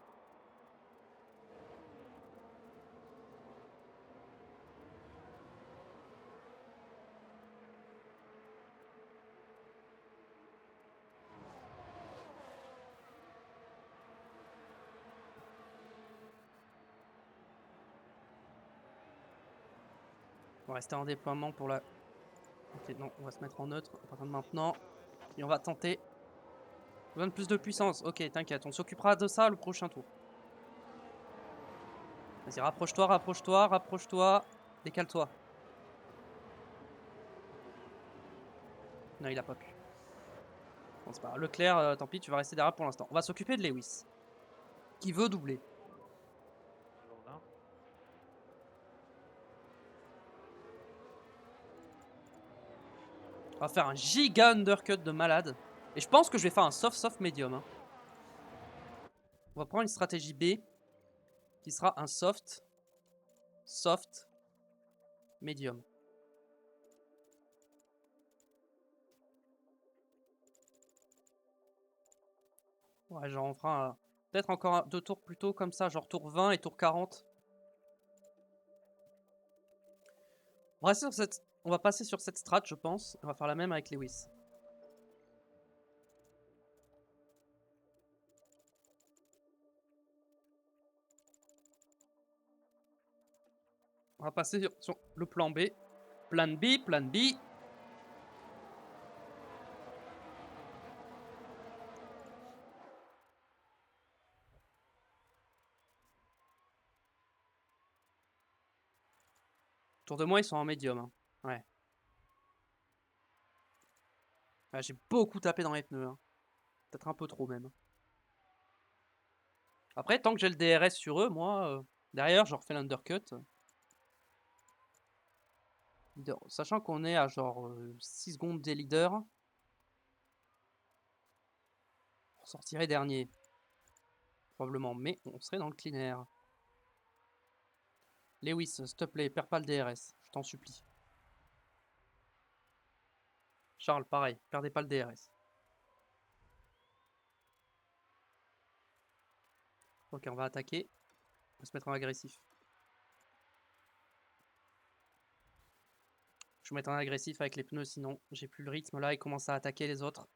On va rester en déploiement pour la... Ok, non, on va se mettre en neutre à partir de maintenant. Et on va tenter. Besoin de plus de puissance. Ok, t'inquiète, on s'occupera de ça le prochain tour. Vas-y, rapproche-toi, rapproche-toi, rapproche-toi. Décale-toi. Non, il a pas pu. Bon, c'est pas grave. Leclerc, tant pis, tu vas rester derrière pour l'instant. On va s'occuper de Lewis. Qui veut doubler. On va faire un giga undercut de malade. Et je pense que je vais faire un soft médium. Hein. On va prendre une stratégie B. Qui sera un soft médium. Ouais, genre on fera peut-être encore 2 tours plus tôt comme ça, genre tour 20 et tour 40. On va passer sur cette strat, je pense. On va faire la même avec Lewis. On va passer sur le plan B. Plan B, plan B. Autour de moi, ils sont en médium. Hein. Ouais. Ouais, j'ai beaucoup tapé dans les pneus. Hein. Peut-être un peu trop même. Après, tant que j'ai le DRS sur eux, moi, derrière, je refais l'undercut. Sachant qu'on est à genre 6 secondes des leaders. On sortirait dernier. Probablement, mais on serait dans le clean air. Lewis, s'il te plaît, perds pas le DRS. Je t'en supplie. Charles, pareil, perdez pas le DRS. Ok, on va attaquer. On va se mettre en agressif. Je vais mettre un agressif avec les pneus, sinon j'ai plus le rythme là, il commence à attaquer les autres.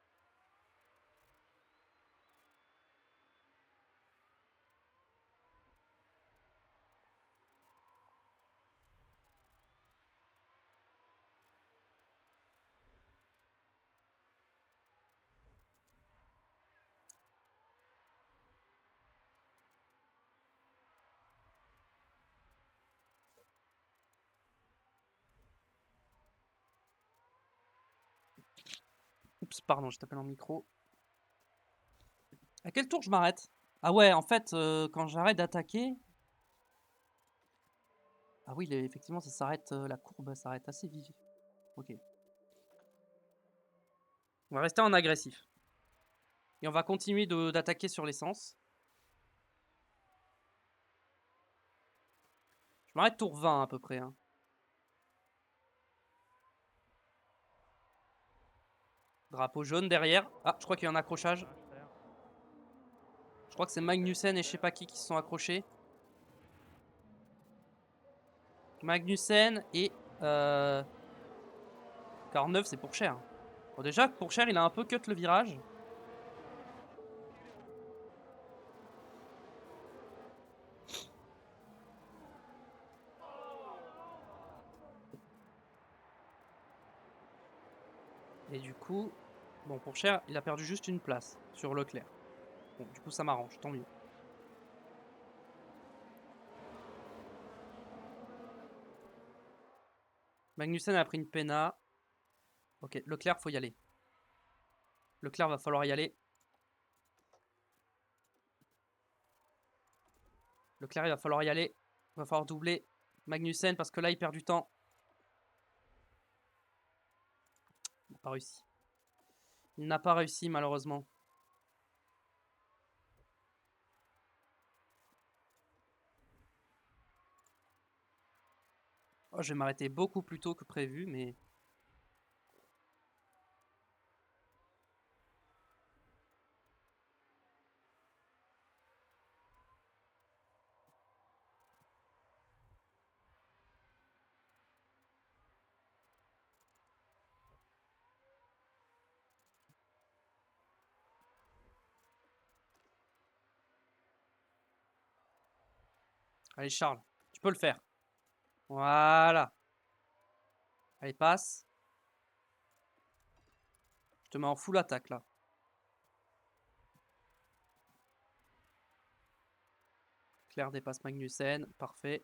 Oups, pardon, j'ai tapé dans le micro. À quel tour je m'arrête? Ah ouais, en fait, quand j'arrête d'attaquer... Ah oui, effectivement, ça s'arrête, la courbe s'arrête assez vite. Ok. On va rester en agressif. Et on va continuer d'attaquer sur l'essence. Je m'arrête tour 20 à peu près. Hein. Drapeau jaune derrière. Ah, je crois qu'il y a un accrochage. Je crois que c'est Magnussen et je sais pas qui se sont accrochés. Magnussen et... 49, c'est pour cher. Bon, déjà, pour cher, il a un peu cut le virage. Et du coup, bon, pour cher, il a perdu juste une place sur Leclerc. Bon, du coup, ça m'arrange, tant mieux. Magnussen a pris une péna. Ok, Leclerc, faut y aller. Leclerc, va falloir y aller. Leclerc, il va falloir y aller. Il va falloir doubler Magnussen parce que là, il perd du temps. Il n'a pas réussi. Il n'a pas réussi, malheureusement. Oh, je vais m'arrêter beaucoup plus tôt que prévu, mais... Allez, Charles, tu peux le faire. Voilà. Allez, passe. Je te mets en full attaque, là. Leclerc dépasse Magnussen. Parfait.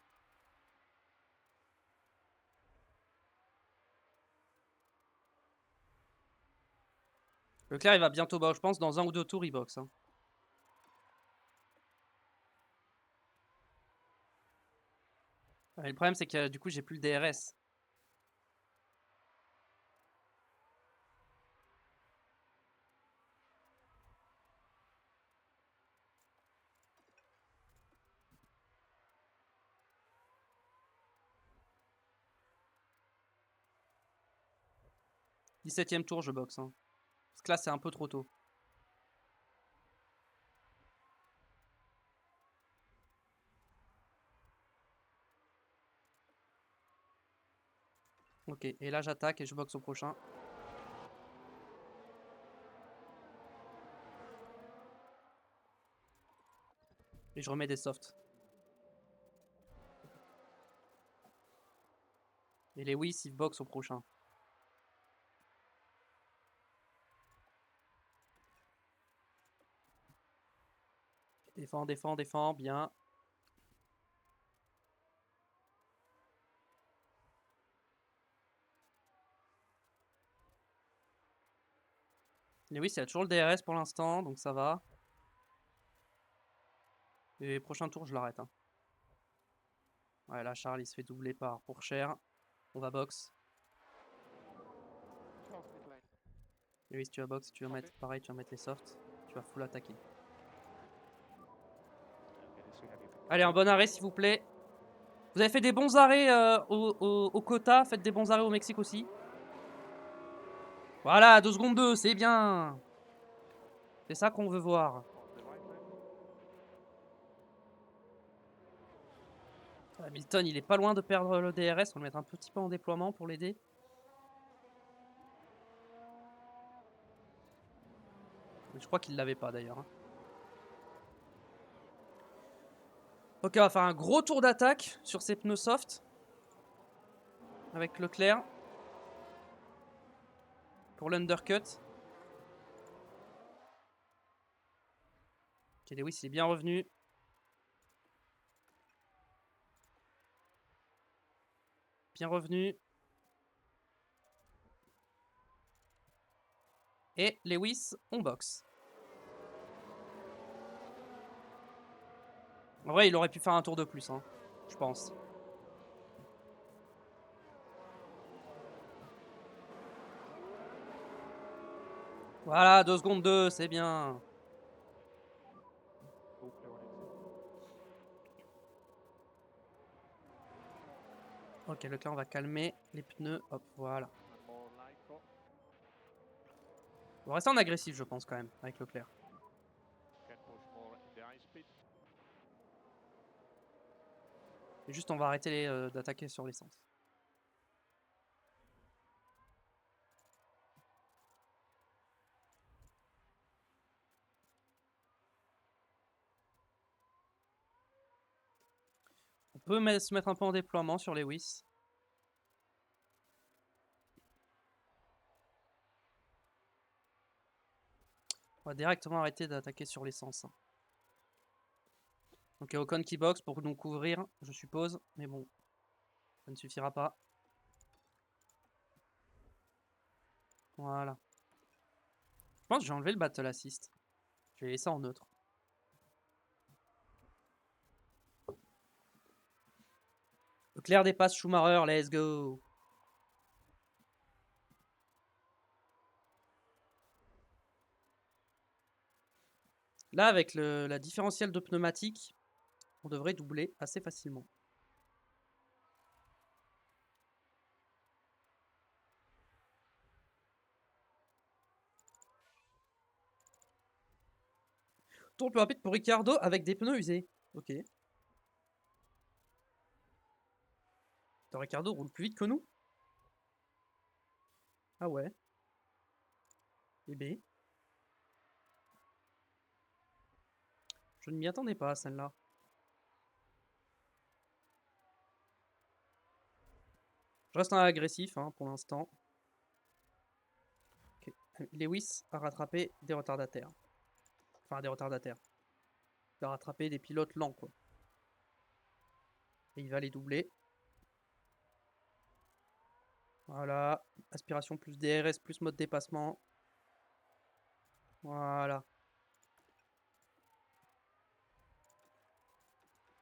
Leclerc, il va bientôt, je pense, dans un ou deux tours, il boxe. Hein. Le problème, c'est que du coup, j'ai plus le DRS. « 17ème tour, je boxe. Hein. Parce que là, c'est un peu trop tôt. Ok, et là, j'attaque et je boxe au prochain. Et je remets des softs. Et Lewis, il boxe au prochain. Défends, défends, défends, bien. Lewis, il a toujours le DRS pour l'instant, donc ça va. Et prochain tour, je l'arrête. Hein. Ouais, là, Charles, il se fait doubler par pour cher. On va box. Lewis, tu vas box, tu vas mettre pareil, tu vas mettre les softs. Tu vas full attaquer. Allez, un bon arrêt, s'il vous plaît. Vous avez fait des bons arrêts au quota. Faites des bons arrêts au Mexique aussi. Voilà, 2 secondes 2, c'est bien. C'est ça qu'on veut voir. Hamilton, il est pas loin de perdre le DRS. On va le mettre un petit peu en déploiement pour l'aider. Je crois qu'il l'avait pas d'ailleurs. Hein. Ok, on va faire un gros tour d'attaque sur ces pneus soft. Avec Leclerc. Pour l'undercut. Ok, Lewis il est bien revenu. Bien revenu. Et Lewis, on boxe. En vrai, il aurait pu faire un tour de plus, hein, je pense. Voilà, 2 secondes 2, c'est bien. Ok, Leclerc, on va calmer les pneus. Hop, voilà. On va rester en agressif, je pense, quand même, avec Leclerc. Et juste, on va arrêter d'attaquer sur l'essence. On peut se mettre un peu en déploiement sur Lewis. On va directement arrêter d'attaquer sur l'essence. Ok, Ocon qui boxe pour nous couvrir, je suppose. Mais bon, ça ne suffira pas. Voilà. Je pense que j'ai enlevé le battle assist. Je vais laisser ça en neutre. Leclerc dépasse Schumacher, let's go. Là, avec la différentielle de pneumatique, on devrait doubler assez facilement. Tour plus rapide pour Ricciardo avec des pneus usés. Ok. Attends, Ricciardo roule plus vite que nous? Ah ouais. Et B. Je ne m'y attendais pas à celle-là. Je reste agressif hein, pour l'instant. Okay. Lewis a rattrapé des retardataires. Enfin, des retardataires. Il a rattrapé des pilotes lents, quoi. Et il va les doubler. Voilà. Aspiration plus DRS plus mode dépassement. Voilà.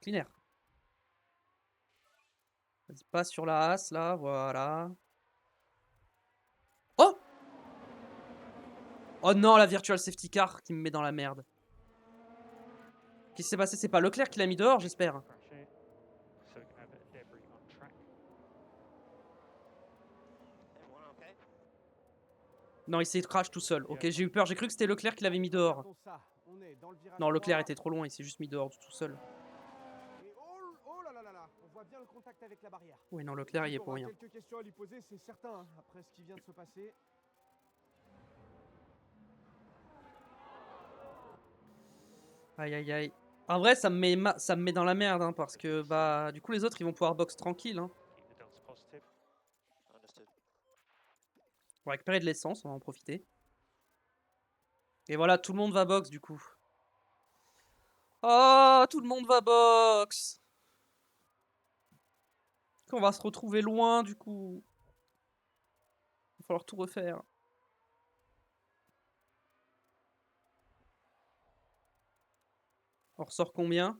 Clean air. Vas-y, passe sur la As, là. Voilà. Oh! Oh non, la virtual safety car qui me met dans la merde. Qu'est-ce qui s'est passé? C'est pas Leclerc qui l'a mis dehors, j'espère. Non, il s'est crash tout seul. Ok, j'ai eu peur. J'ai cru que c'était Leclerc qui l'avait mis dehors. Non, Leclerc était trop loin. Il s'est juste mis dehors tout seul. Oh là là là là, on voit bien le contact avec la barrière. Oui, non, Leclerc, il est pour rien. Quelques questions à lui poser, c'est certain, hein, après ce qui vient de se passer. Aïe, aïe, aïe. En vrai, ça me met dans la merde, hein, parce que, bah, du coup, les autres, ils vont pouvoir box tranquille. Hein. On va récupérer de l'essence, on va en profiter. Et voilà, tout le monde va box, du coup. Oh, tout le monde va box. On va se retrouver loin, du coup. Il va falloir tout refaire. On ressort combien?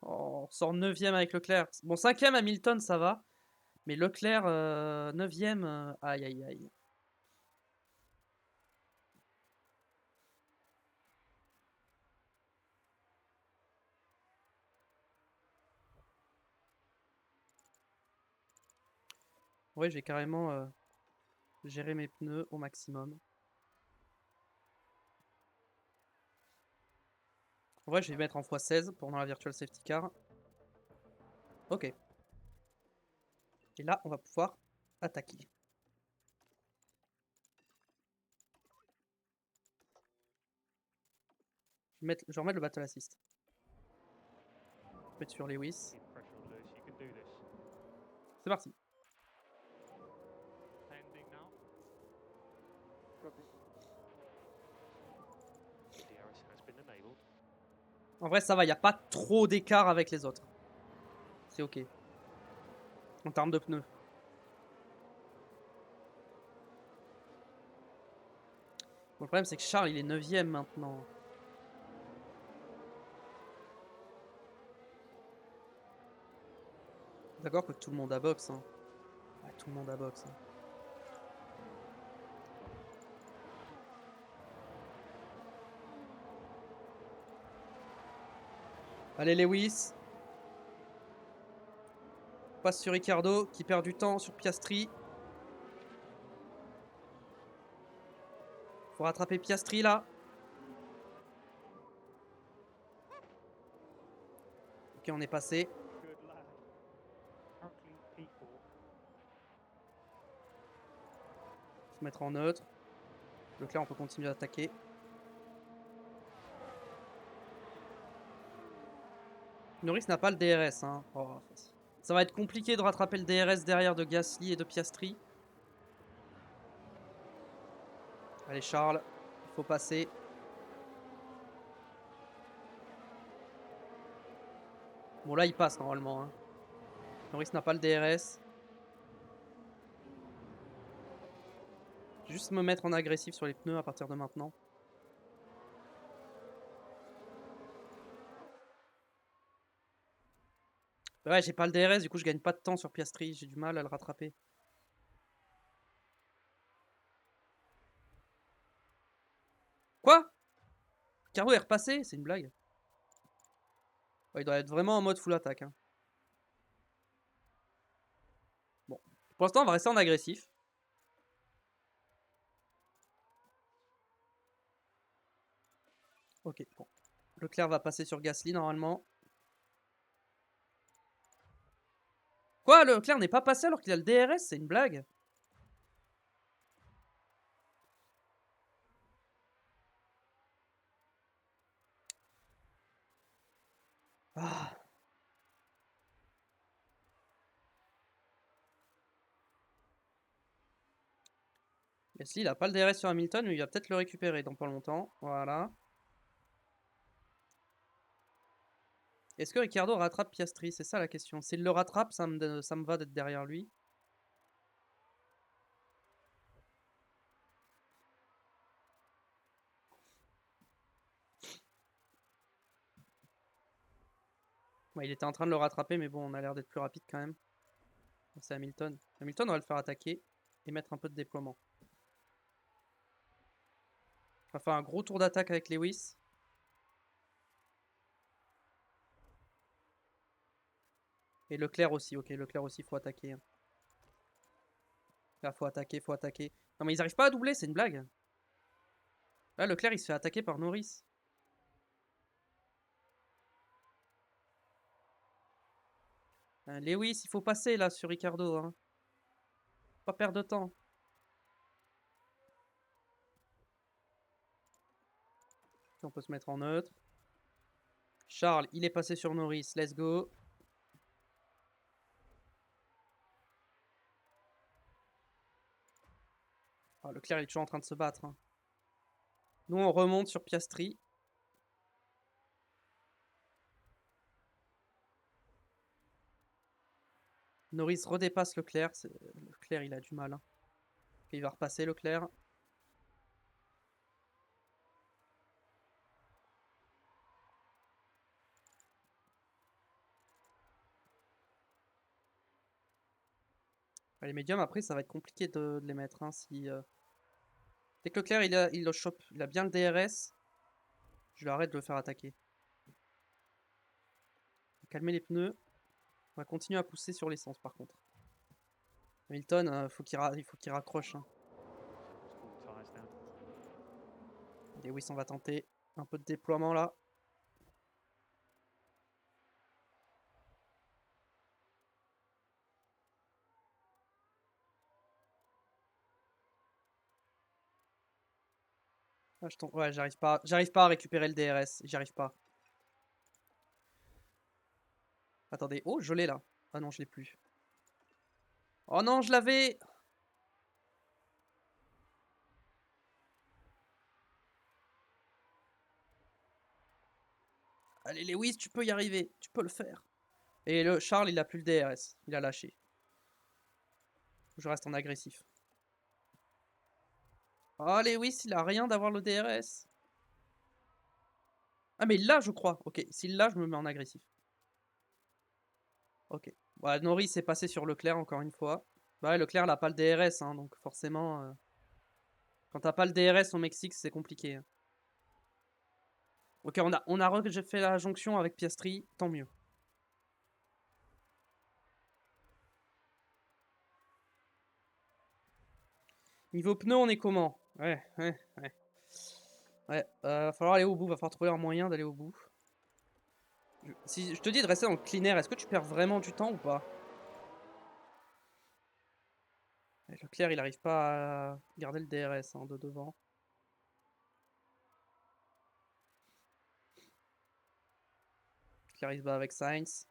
Oh, on ressort 9ème avec Leclerc. Bon, 5ème Hamilton, ça va. Mais Leclerc, 9ème, aïe aïe aïe. Ouais, j'ai carrément géré mes pneus au maximum. En vrai, je vais mettre en x16 pendant la virtual safety car. Ok. Et là, on va pouvoir attaquer. Je vais remettre le battle assist. Je vais mettre sur Lewis. Keep pressure on Lewis. You can do this. C'est parti. Landing now. Copy. DRS has been enabled. En vrai, ça va, il n'y a pas trop d'écart avec les autres. C'est ok. En termes de pneus. Bon, le problème, c'est que Charles, il est 9ème maintenant. D'accord que tout le monde a box. Hein. Ouais, tout le monde a box. Hein. Allez, Lewis. Passe sur Ricciardo qui perd du temps sur Piastri. Faut rattraper Piastri là. Ok, on est passé. Good lad. Currently P4. Se mettre en neutre. Leclerc, on peut continuer d'attaquer. Norris n'a pas le DRS. Hein. Oh, ça va être compliqué de rattraper le DRS derrière de Gasly et de Piastri. Allez Charles, il faut passer. Bon là il passe normalement. Hein. Norris n'a pas le DRS. Je vais juste me mettre en agressif sur les pneus à partir de maintenant. Bah ouais, j'ai pas le DRS, du coup je gagne pas de temps sur Piastri, j'ai du mal à le rattraper. Quoi? Carbo est repassé? C'est une blague. Ouais, il doit être vraiment en mode full attaque. Hein. Bon. Pour l'instant, on va rester en agressif. Ok, bon. Leclerc va passer sur Gasly normalement. Quoi? Leclerc n'est pas passé alors qu'il a le DRS? C'est une blague. Ah. Gasly, il a pas le DRS sur Hamilton, mais il va peut-être le récupérer dans pas longtemps. Voilà. Est-ce que Ricciardo rattrape Piastri? C'est ça la question. S'il le rattrape, ça me va d'être derrière lui. Ouais, il était en train de le rattraper, mais bon, on a l'air d'être plus rapide quand même. C'est Hamilton. Hamilton, on va le faire attaquer et mettre un peu de déploiement. On va faire un gros tour d'attaque avec Lewis. Et Leclerc aussi, ok, Leclerc aussi, faut attaquer. Là, faut attaquer, faut attaquer. Non, mais ils arrivent pas à doubler, c'est une blague. Là, Leclerc, il se fait attaquer par Norris. Lewis, il faut passer là sur Ricciardo. Hein. Pas perdre de temps. On peut se mettre en neutre. Charles, il est passé sur Norris. Let's go. Ah, Leclerc, il est toujours en train de se battre. Hein. Nous, on remonte sur Piastri. Norris redépasse Leclerc. Leclerc, il a du mal. Hein. Okay, il va repasser Leclerc. Les médiums, après, ça va être compliqué de les mettre. Hein, si, dès que Leclerc, il le chope, il a bien le DRS, je l'arrête de le faire attaquer. Calmer les pneus. On va continuer à pousser sur l'essence, par contre. Hamilton, il faut qu'il raccroche. Hein. Lewis, on va tenter un peu de déploiement là. Ah, ouais, j'arrive pas à récupérer le DRS. J'y arrive pas. Attendez. Oh, je l'ai là. Ah non, je l'ai plus. Oh non, je l'avais. Allez, Lewis, tu peux y arriver. Tu peux le faire. Et le Charles, il a plus le DRS. Il a lâché. Je reste en agressif. Oh, Lewis, il a rien d'avoir le DRS. Ah, mais là, je crois. Ok, s'il l'a, je me mets en agressif. Ok. Ouais, Norris est passé sur Leclerc encore une fois. Bah ouais, Leclerc n'a pas le DRS, hein, donc forcément, quand t'as pas le DRS au Mexique, c'est compliqué, hein. Ok, on a refait la jonction avec Piastri, tant mieux. Niveau pneus, on est comment? Ouais. Ouais, va falloir aller au bout, va falloir trouver un moyen d'aller au bout. Si je te dis de rester dans le clean air, est-ce que tu perds vraiment du temps ou pas? Ouais, Leclerc, il arrive pas à garder le DRS hein, de devant. Leclerc, il se bat avec Sainz.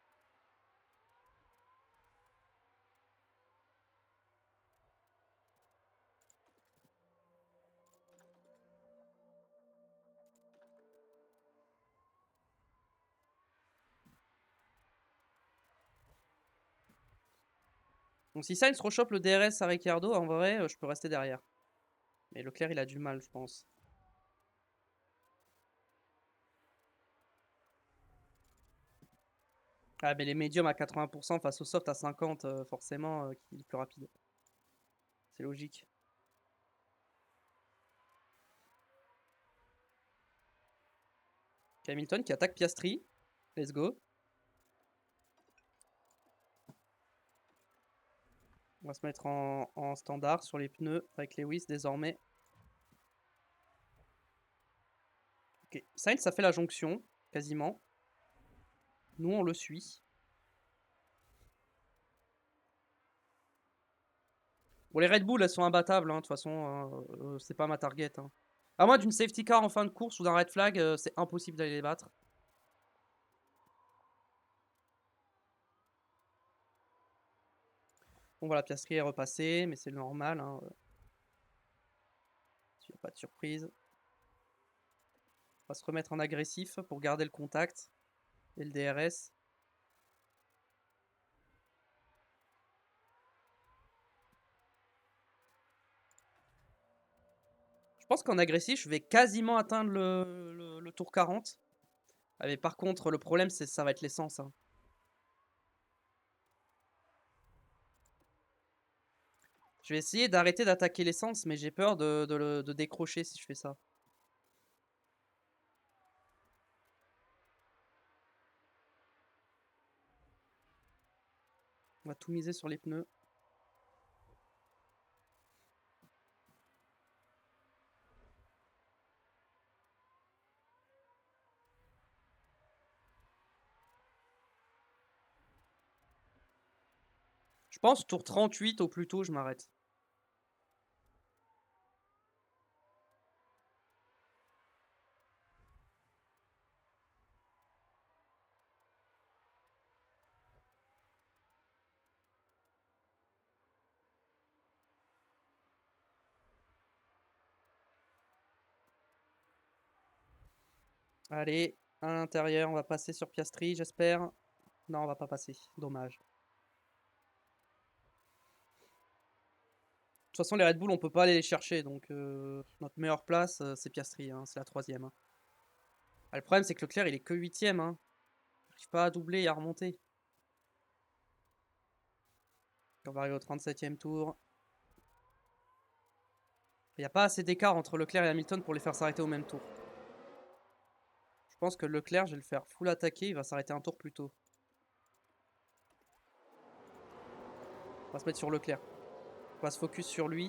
Donc si Sainz rechoppe le DRS à Ricciardo, en vrai, je peux rester derrière. Mais Leclerc, il a du mal, je pense. Ah, mais les médiums à 80% face au soft à 50%, forcément, il est plus rapide. C'est logique. Hamilton qui attaque Piastri. Let's go. On va se mettre en standard sur les pneus avec Lewis désormais. Ok, Sainz, ça fait la jonction, quasiment. Nous, on le suit. Bon, les Red Bull, elles sont imbattables, hein, de toute façon, c'est pas ma target, hein. À moins d'une safety car en fin de course ou d'un red flag, c'est impossible d'aller les battre. Bon, voilà, Piastri est repassé, mais c'est normal, hein. Il n'y a pas de surprise. On va se remettre en agressif pour garder le contact et le DRS. Je pense qu'en agressif, je vais quasiment atteindre le tour 40. Ah, mais par contre, le problème, c'est ça va être l'essence, hein. Je vais essayer d'arrêter d'attaquer l'essence, mais j'ai peur de décrocher si je fais ça. On va tout miser sur les pneus. Je pense tour 38 au plus tôt, je m'arrête. Allez, à l'intérieur, on va passer sur Piastri, j'espère. Non, on va pas passer. Dommage. De toute façon, les Red Bull, on peut pas aller les chercher. Donc, notre meilleure place, c'est Piastri, hein, c'est la 3ème, hein. Ah, le problème, c'est que Leclerc, il est que 8ème, hein. Il n'arrive pas à doubler et à remonter. On va arriver au 37ème tour. Il n'y a pas assez d'écart entre Leclerc et Hamilton pour les faire s'arrêter au même tour. Je pense que Leclerc, je vais le faire full attaquer, il va s'arrêter un tour plus tôt. On va se mettre sur Leclerc. On va se focus sur lui.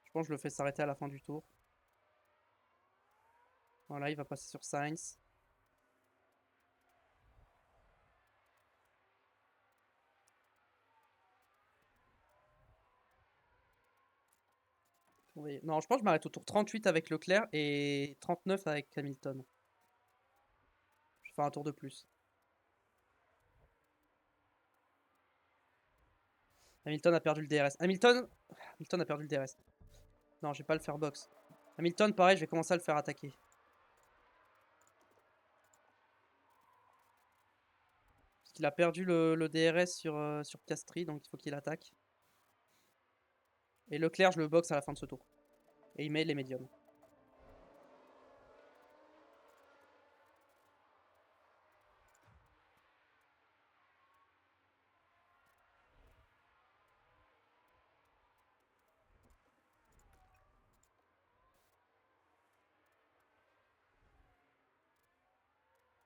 Je pense que je le fais s'arrêter à la fin du tour. Voilà, il va passer sur Sainz. Oui. Non, je pense que je m'arrête au tour 38 avec Leclerc et 39 avec Hamilton. Je vais faire un tour de plus. Hamilton a perdu le DRS. Hamilton a perdu le DRS. Non, je vais pas le faire box. Hamilton, pareil, je vais commencer à le faire attaquer. Parce qu'il a perdu le DRS sur Piastri, donc il faut qu'il attaque. Et Leclerc, je le boxe à la fin de ce tour. Et il met les médiums.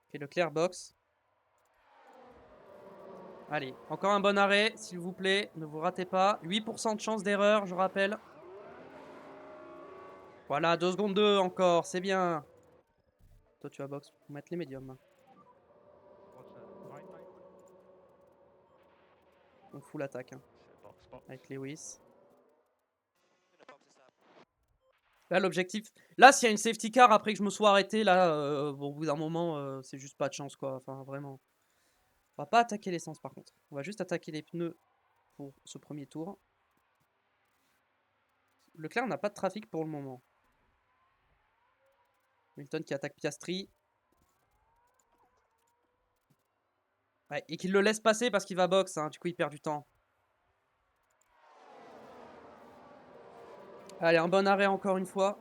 Ok, Leclerc boxe. Allez, encore un bon arrêt, s'il vous plaît. Ne vous ratez pas. 8% de chance d'erreur, je rappelle. Voilà, 2 secondes 2 encore, c'est bien. Toi, tu vas box pour mettre les médiums. What's the right line? On fout l'attaque hein, So box, box. avec Lewis. Là, l'objectif. Là, s'il y a une safety car après que je me sois arrêté, là, bon, au bout d'un moment, c'est juste pas de chance, quoi. Enfin, vraiment. On va pas attaquer l'essence, par contre. On va juste attaquer les pneus pour ce premier tour. Leclerc n'a pas de trafic pour le moment. Hamilton qui attaque Piastri. Ouais, et qu'il le laisse passer parce qu'il va box, hein, du coup il perd du temps. Allez, un bon arrêt encore une fois.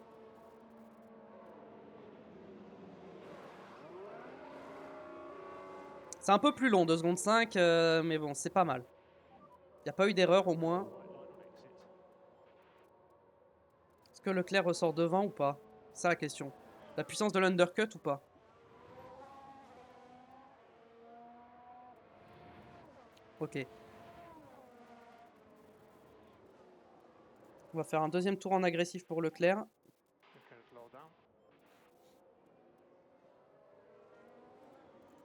C'est un peu plus long, 2 secondes 5, mais bon, c'est pas mal. Il n'y a pas eu d'erreur au moins. Right line on exit. Est-ce que Leclerc ressort devant ou pas? C'est la question. La puissance de l'undercut ou pas? Ok. On va faire un deuxième tour en agressif pour Leclerc. Just going to slow down.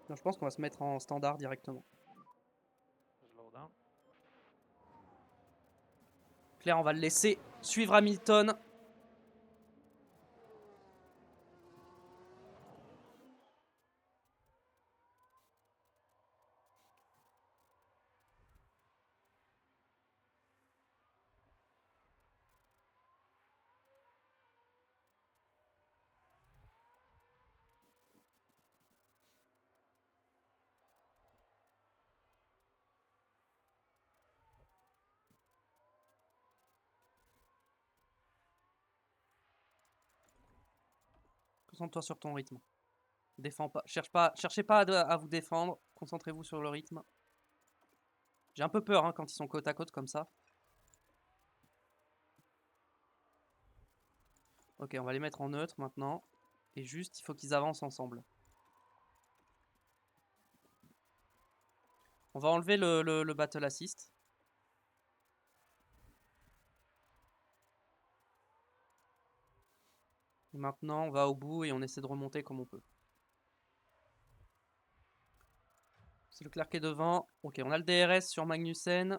Non, je pense qu'on va se mettre en standard directement. Slow down. Leclerc, on va le laisser suivre Hamilton. Concentre-toi sur ton rythme. Défends pas. Cherchez pas à vous défendre. Concentrez-vous sur le rythme. J'ai un peu peur hein, quand ils sont côte à côte comme ça. Ok, on va les mettre en neutre maintenant. Et juste, il faut qu'ils avancent ensemble. On va enlever le battle assist. Et maintenant, on va au bout et on essaie de remonter comme on peut. C'est Leclerc qui est devant. Ok, on a le DRS sur Magnussen.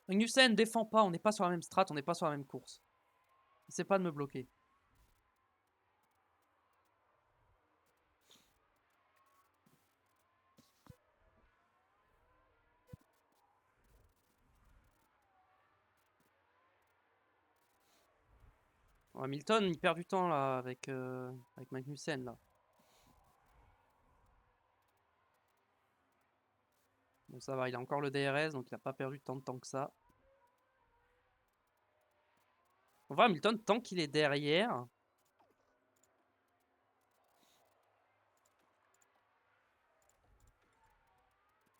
Magnussen, défend pas. On n'est pas sur la même strat, on n'est pas sur la même course. N'essaie pas de me bloquer. Bon, Hamilton, il perd du temps là avec Magnussen là. Bon, ça va, il a encore le DRS, donc il n'a pas perdu tant de temps que ça. On voit Hamilton, tant qu'il est derrière.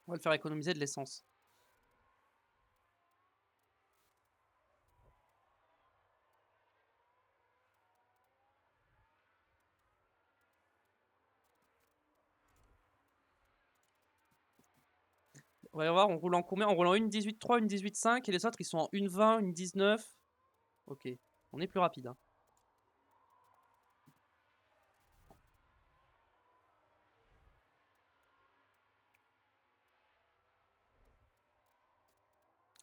On va le faire économiser de l'essence. On va voir, on roule en combien? On roule en 1.18.3, 1.18.5 et les autres ils sont en 1.20, 1.19. Ok, on est plus rapide. Hein.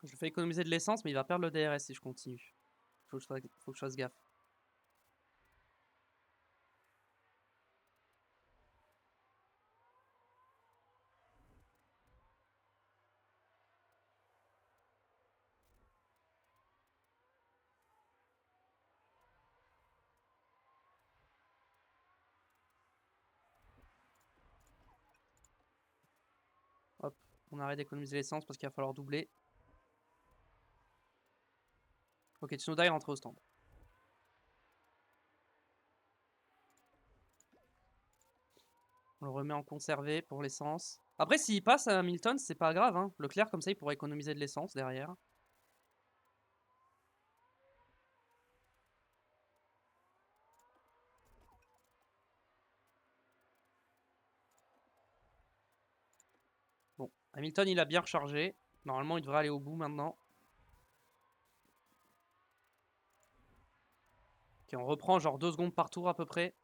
Je lui fais économiser de l'essence, mais il va perdre le DRS si je continue. Faut que je fasse gaffe. Hop, on arrête d'économiser l'essence parce qu'il va falloir doubler. Ok, Tsunoda est rentré au stand. On le remet en conservé pour l'essence. Après, s'il passe à Hamilton, c'est pas grave. Hein. Leclerc, comme ça, il pourrait économiser de l'essence derrière. Bon, Hamilton, il a bien rechargé. Normalement, il devrait aller au bout maintenant. Ok, on reprend genre 2 secondes par tour à peu près.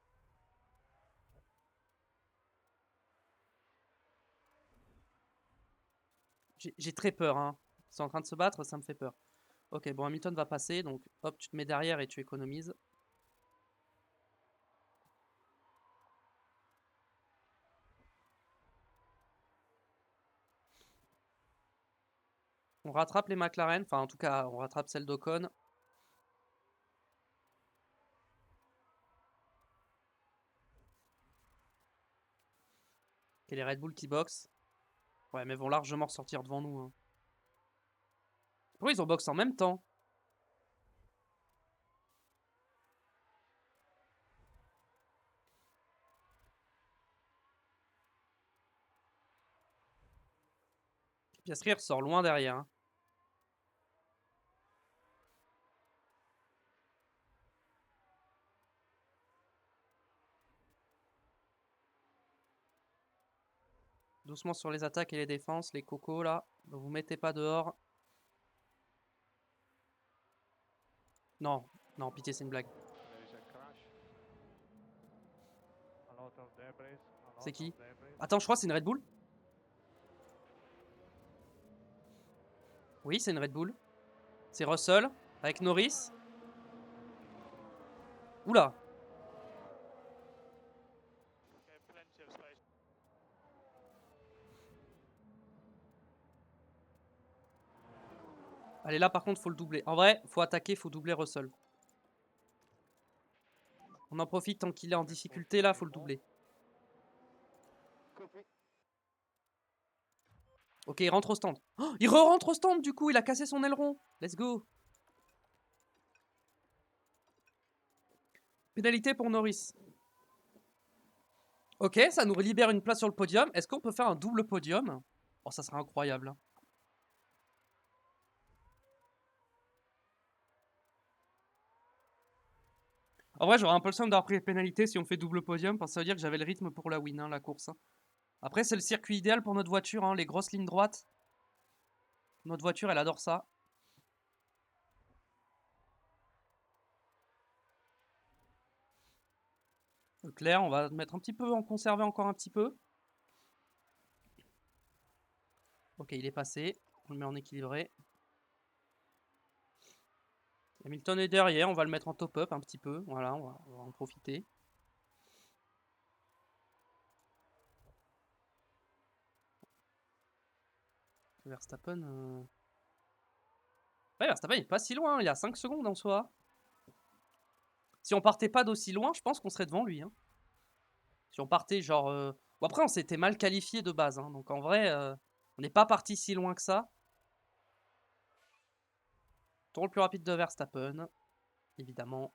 J'ai très peur. Hein. Ils sont en train de se battre, ça me fait peur. Ok, bon, Hamilton va passer. Donc, hop, tu te mets derrière et tu économises. On rattrape les McLaren. Enfin, en tout cas, on rattrape celle d'Ocon. Ok, les Red Bull qui boxent. Ouais, mais vont largement ressortir devant nous. Hein. Pourquoi ils ont box en même temps? Piastri ressort loin derrière. Hein. Doucement sur les attaques et les défenses, les cocos là. Ne vous mettez pas dehors. Non, non, pitié, c'est une blague. There is a crash. A lot of debris. A C'est lot qui? of debris. Attends, je crois que c'est une Red Bull. Oui, c'est une Red Bull. C'est Russell avec Norris. Oula. Okay, plenty of space. Allez, là par contre, faut le doubler. En vrai, faut attaquer, faut doubler Russell. On en profite tant qu'il est en difficulté là, faut le doubler. Ok, il rentre au stand. Oh, il re-rentre au stand du coup, il a cassé son aileron. Let's go. Pénalité pour Norris. Ok, ça nous libère une place sur le podium. Est-ce qu'on peut faire un double podium? Oh, ça serait incroyable. Hein. En vrai, j'aurais un peu le seum d'avoir pris les pénalités si on fait double podium, parce que ça veut dire que j'avais le rythme pour la win, hein, la course. Hein. Après, c'est le circuit idéal pour notre voiture, hein, les grosses lignes droites. Notre voiture, elle adore ça. Claire, on va mettre un petit peu en conserver encore un petit peu. Ok, il est passé. On le met en équilibré. Hamilton est derrière, on va le mettre en top-up un petit peu. Voilà, on va en profiter. Verstappen... Ouais, Verstappen il est pas si loin, il y a 5 secondes en soi. Si on partait pas d'aussi loin, je pense qu'on serait devant lui. Hein. Si on partait genre... Bon après on s'était mal qualifié de base, hein, donc en vrai, on n'est pas parti si loin que ça. Tour le plus rapide de Verstappen, évidemment.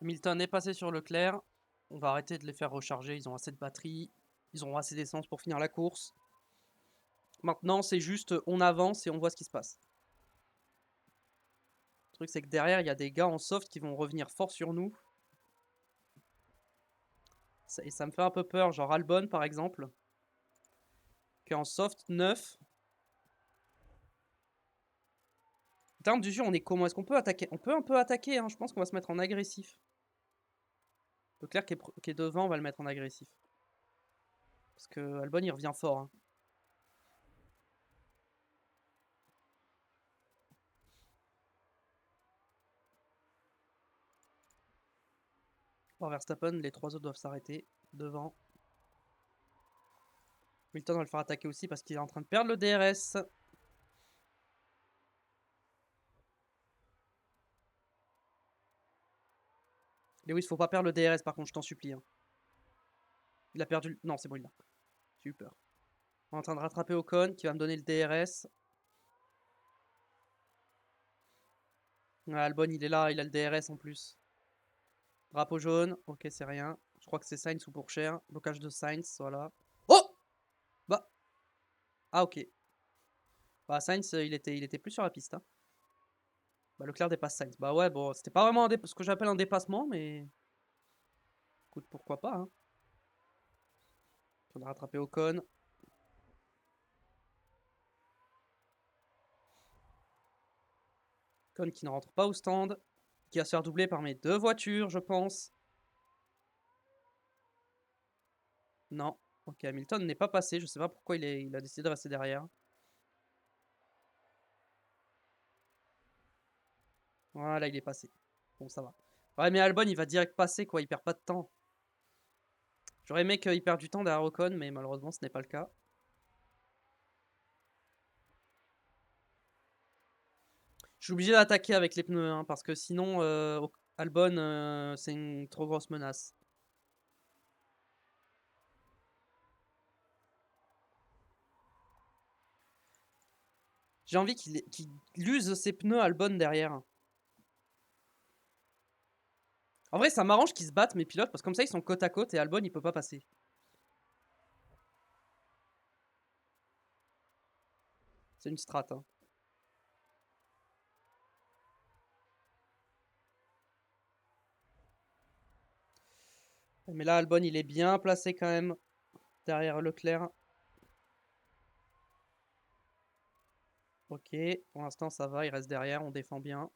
Hamilton est passé sur Leclerc. On va arrêter de les faire recharger, ils ont assez de batterie. Ils auront assez d'essence pour finir la course. Maintenant, c'est juste, on avance et on voit ce qui se passe. Le truc, c'est que derrière, il y a des gars en soft qui vont revenir fort sur nous. Et ça me fait un peu peur, genre Albon, par exemple. Qui est en soft 9. En termes d'usure, on est comment? Est-ce qu'on peut attaquer? On peut un peu attaquer, hein. Je pense qu'on va se mettre en agressif. Leclerc qui est devant, on va le mettre en agressif. Parce que Albon, il revient fort. Hein. Pour Verstappen, les 3 autres doivent s'arrêter. Devant. Hamilton va le faire attaquer aussi parce qu'il est en train de perdre le DRS. Lewis, faut pas perdre le DRS par contre, je t'en supplie. Hein. Il a perdu... Non, c'est bon, il l'a. J'ai eu peur. On est en train de rattraper Ocon qui va me donner le DRS. Ah, Albon, il est là, il a le DRS en plus. Drapeau jaune, ok, c'est rien. Je crois que c'est Sainz ou Pourchaire. Blocage de Sainz, voilà. Oh! Bah. Ah, ok. Bah, Sainz, il était plus sur la piste. Hein. Bah, Leclerc dépasse Sainz. Bah, ouais, bon, c'était pas vraiment ce que j'appelle un dépassement, mais. Écoute, pourquoi pas, hein. On a rattrapé Ocon. Ocon qui ne rentre pas au stand. Qui va se faire doubler par mes 2 voitures, je pense. Non. Ok, Hamilton n'est pas passé. Je sais pas pourquoi il a décidé de rester derrière. Voilà, il est passé. Bon, ça va. Ouais, mais Albon, il va direct passer, quoi. Il perd pas de temps. J'aurais aimé qu'il perde du temps derrière Ocon, mais malheureusement, ce n'est pas le cas. Je suis obligé d'attaquer avec les pneus, hein, parce que sinon, Albon, c'est une trop grosse menace. J'ai envie qu'il use ses pneus Albon derrière. En vrai, ça m'arrange qu'ils se battent, mes pilotes, parce que comme ça, ils sont côte à côte et Albon, il peut pas passer. C'est une strat. Hein. Mais là, Albon, il est bien placé quand même derrière Leclerc. Ok, pour l'instant, ça va, il reste derrière, on défend bien.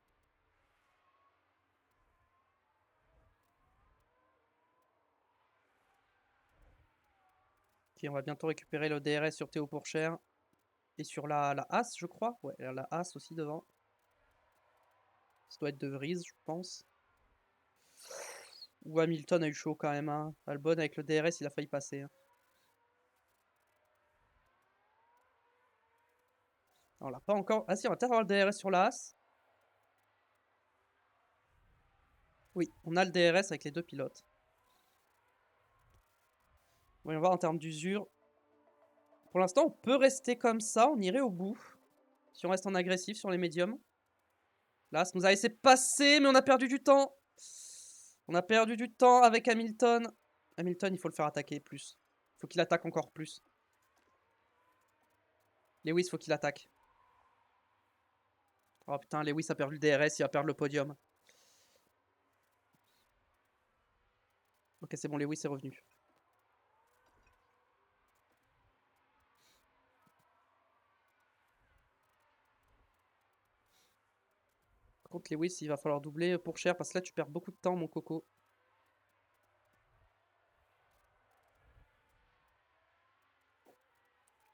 Ok, on va bientôt récupérer le DRS sur Théo Pourchaire. Et sur la As, je crois. Ouais, la As aussi devant. Ça doit être De Vries, je pense. Ou Hamilton a eu chaud quand même. Hein. Albon avec le DRS, il a failli passer. Hein. On l'a pas encore. Ah si, on va peut-être avoir le DRS sur la As. Oui, on a le DRS avec les 2 pilotes. Voyons voir en termes d'usure. Pour l'instant, on peut rester comme ça. On irait au bout. Si on reste en agressif sur les médiums. Là, ça nous a laissé passer, mais on a perdu du temps. On a perdu du temps avec Hamilton. Hamilton, il faut le faire attaquer plus. Il faut qu'il attaque encore plus. Lewis, il faut qu'il attaque. Oh putain, Lewis a perdu le DRS, il va perdre le podium. Ok, c'est bon, Lewis est revenu. Par contre, Lewis, il va falloir doubler pour cher parce que là, tu perds beaucoup de temps, mon coco.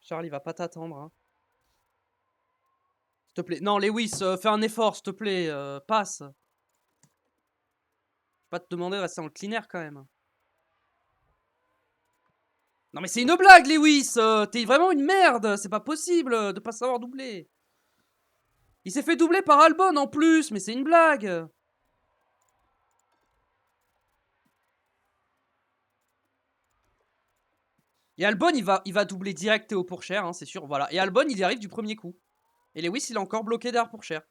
Charles, il va pas t'attendre. Hein. S'il te plaît. Non, Lewis, fais un effort, s'il te plaît. Passe. Je vais pas te demander de rester dans le clean air quand même. Non mais c'est une blague, Lewis. T'es vraiment une merde. C'est pas possible de pas savoir doubler. Il s'est fait doubler par Albon en plus, mais c'est une blague. Et Albon, il va doubler direct Théo Pourchaire, hein, c'est sûr. Voilà. Et Albon, il y arrive du premier coup. Et Lewis, il est encore bloqué derrière Pourchaire.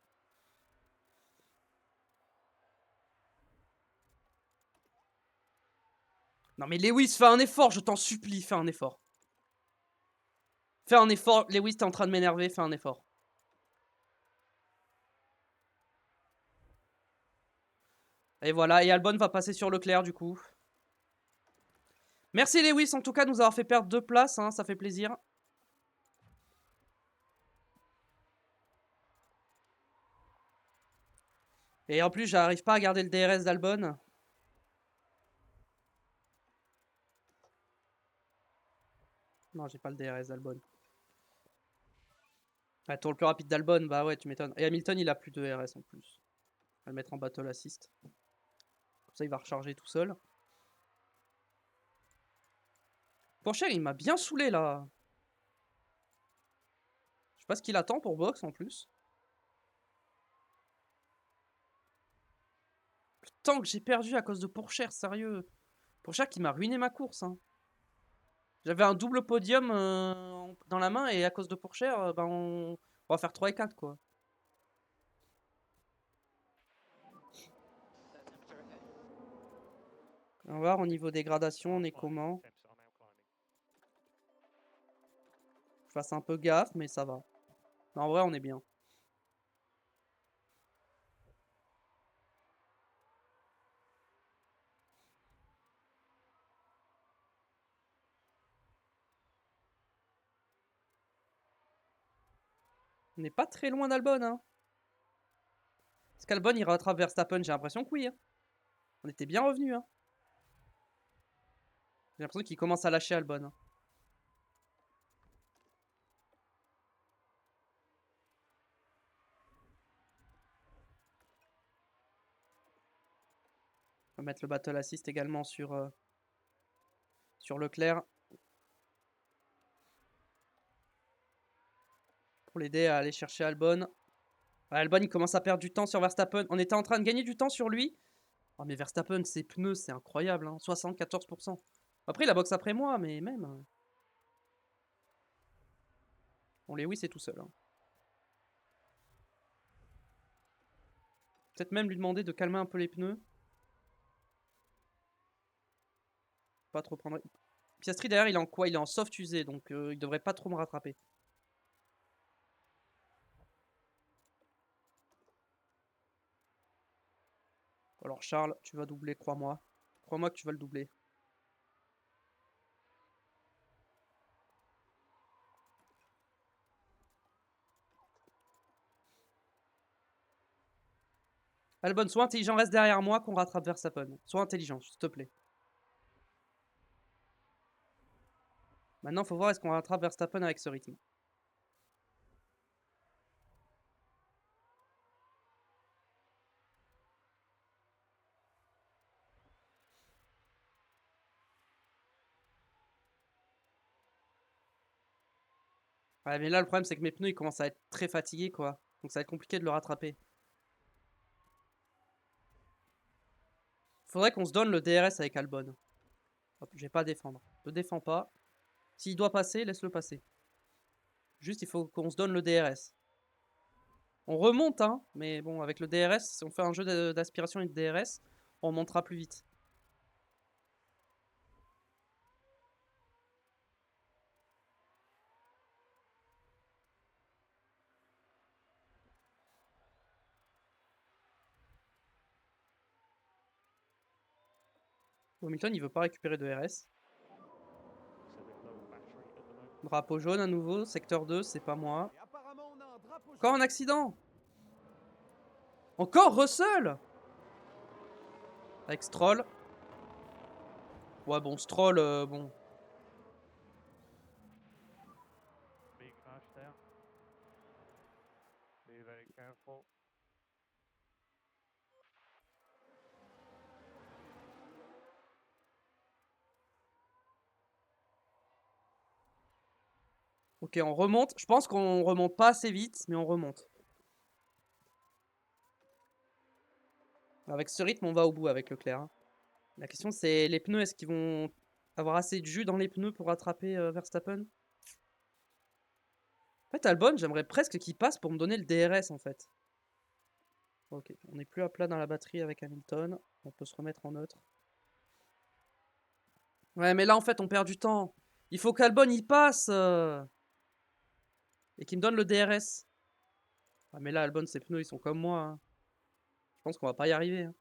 Non mais Lewis, fais un effort, je t'en supplie, fais un effort. Fais un effort. Lewis, t'es en train de m'énerver, fais un effort. Et voilà, et Albon va passer sur Leclerc du coup. Merci Lewis en tout cas de nous avoir fait perdre 2 places, hein, ça fait plaisir. Et en plus, j'arrive pas à garder le DRS d'Albon. Non, j'ai pas le DRS d'Albon. Ah, tour le plus rapide d'Albon, bah ouais, tu m'étonnes. Et Hamilton, il a plus de DRS en plus. On va le mettre en battle assist. Comme ça, il va recharger tout seul. Pourchaire, il m'a bien saoulé là. Je sais pas ce qu'il attend pour box en plus. Le temps que j'ai perdu à cause de Pourchaire, sérieux. Pourchaire qui m'a ruiné ma course. Hein. J'avais un double podium dans la main et à cause de Pourchaire, ben on va faire 3 et 4 quoi. On va voir au niveau dégradation, on est comment. Je fasse un peu gaffe, mais ça va. Mais en vrai, on est bien. On n'est pas très loin d'Albon, hein. Est-ce qu'Albon il rattrape Verstappen? J'ai l'impression que oui. Hein. On était bien revenu. Hein. J'ai l'impression qu'il commence à lâcher Albon. Hein. On va mettre le battle assist également sur Leclerc. Pour l'aider à aller chercher Albon. Albon il commence à perdre du temps sur Verstappen. On était en train de gagner du temps sur lui. Oh mais Verstappen, ses pneus, c'est incroyable. Hein. 74%. Après, il a box après moi, mais même. Bon, Lewis c'est tout seul. Hein. Peut-être même lui demander de calmer un peu les pneus. Pas trop prendre. Piastri derrière, il est en quoi? Il est en soft usé, donc il devrait pas trop me rattraper. Alors Charles, tu vas doubler, crois-moi. Crois-moi que tu vas le doubler. Albon, sois intelligent, reste derrière moi qu'on rattrape Verstappen. Sois intelligent, s'il te plaît. Maintenant, faut voir est-ce qu'on rattrape Verstappen avec ce rythme. Ouais, mais là, le problème, c'est que mes pneus, ils commencent à être très fatigués, quoi. Donc ça va être compliqué de le rattraper. Faudrait qu'on se donne le DRS avec Albon. Hop, je vais pas défendre. Ne défends pas. S'il doit passer, laisse-le passer. Juste, il faut qu'on se donne le DRS. On remonte, hein. Mais bon, avec le DRS, si on fait un jeu d'aspiration et de DRS, on remontera plus vite. Hamilton, il veut pas récupérer de RS. Drapeau jaune à nouveau, secteur 2, c'est pas moi. Encore un accident. Encore Russell. Avec Stroll. Ouais, bon, Stroll, bon. Big crash there. Be very careful. Ok, on remonte. Je pense qu'on remonte pas assez vite, mais on remonte. Avec ce rythme, on va au bout avec Leclerc. Hein. La question, c'est les pneus. Est-ce qu'ils vont avoir assez de jus dans les pneus pour rattraper Verstappen? En fait, Albon, j'aimerais presque qu'il passe pour me donner le DRS, en fait. Ok, on n'est plus à plat dans la batterie avec Hamilton. On peut se remettre en neutre. Ouais, mais là, en fait, on perd du temps. Il faut qu'Albon, il passe. Et qu'il me donne le DRS. Ah, mais là, Albon, ses pneus, ils sont comme moi. Hein. Je pense qu'on va pas y arriver. Hein.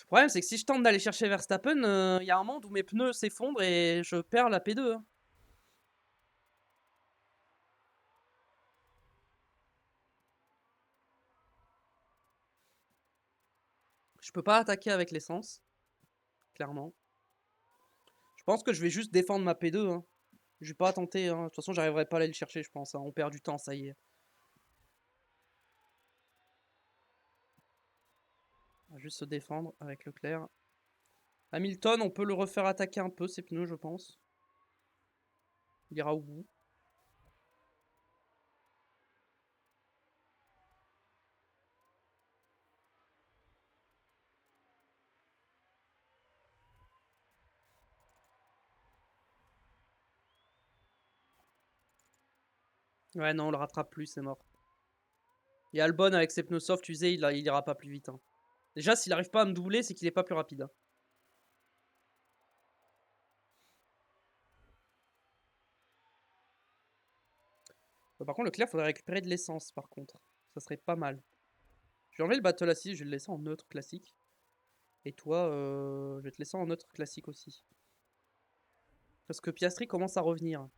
Le problème, c'est que si je tente d'aller chercher Verstappen, il y a un monde où mes pneus s'effondrent et je perds la P2. Hein. Je peux pas attaquer avec l'essence, clairement. Je pense que je vais juste défendre ma P2. Hein. Je vais pas tenter. Hein. De toute façon, j'arriverai pas à aller le chercher, je pense. Hein. On perd du temps, ça y est. On va juste se défendre avec Leclerc. Hamilton, on peut le refaire attaquer un peu ses pneus, je pense. Il ira au bout. Ouais, non, on le rattrape plus, c'est mort. Et Albon, avec ses pneus soft usés, il ira pas plus vite. Hein. Déjà, s'il arrive pas à me doubler, c'est qu'il est pas plus rapide. Hein. Par contre, Leclerc, faudrait récupérer de l'essence, par contre. Ça serait pas mal. Je vais enlever le battle assist, je vais le laisser en neutre classique. Et toi, je vais te laisser en neutre classique aussi. Parce que Piastri commence à revenir.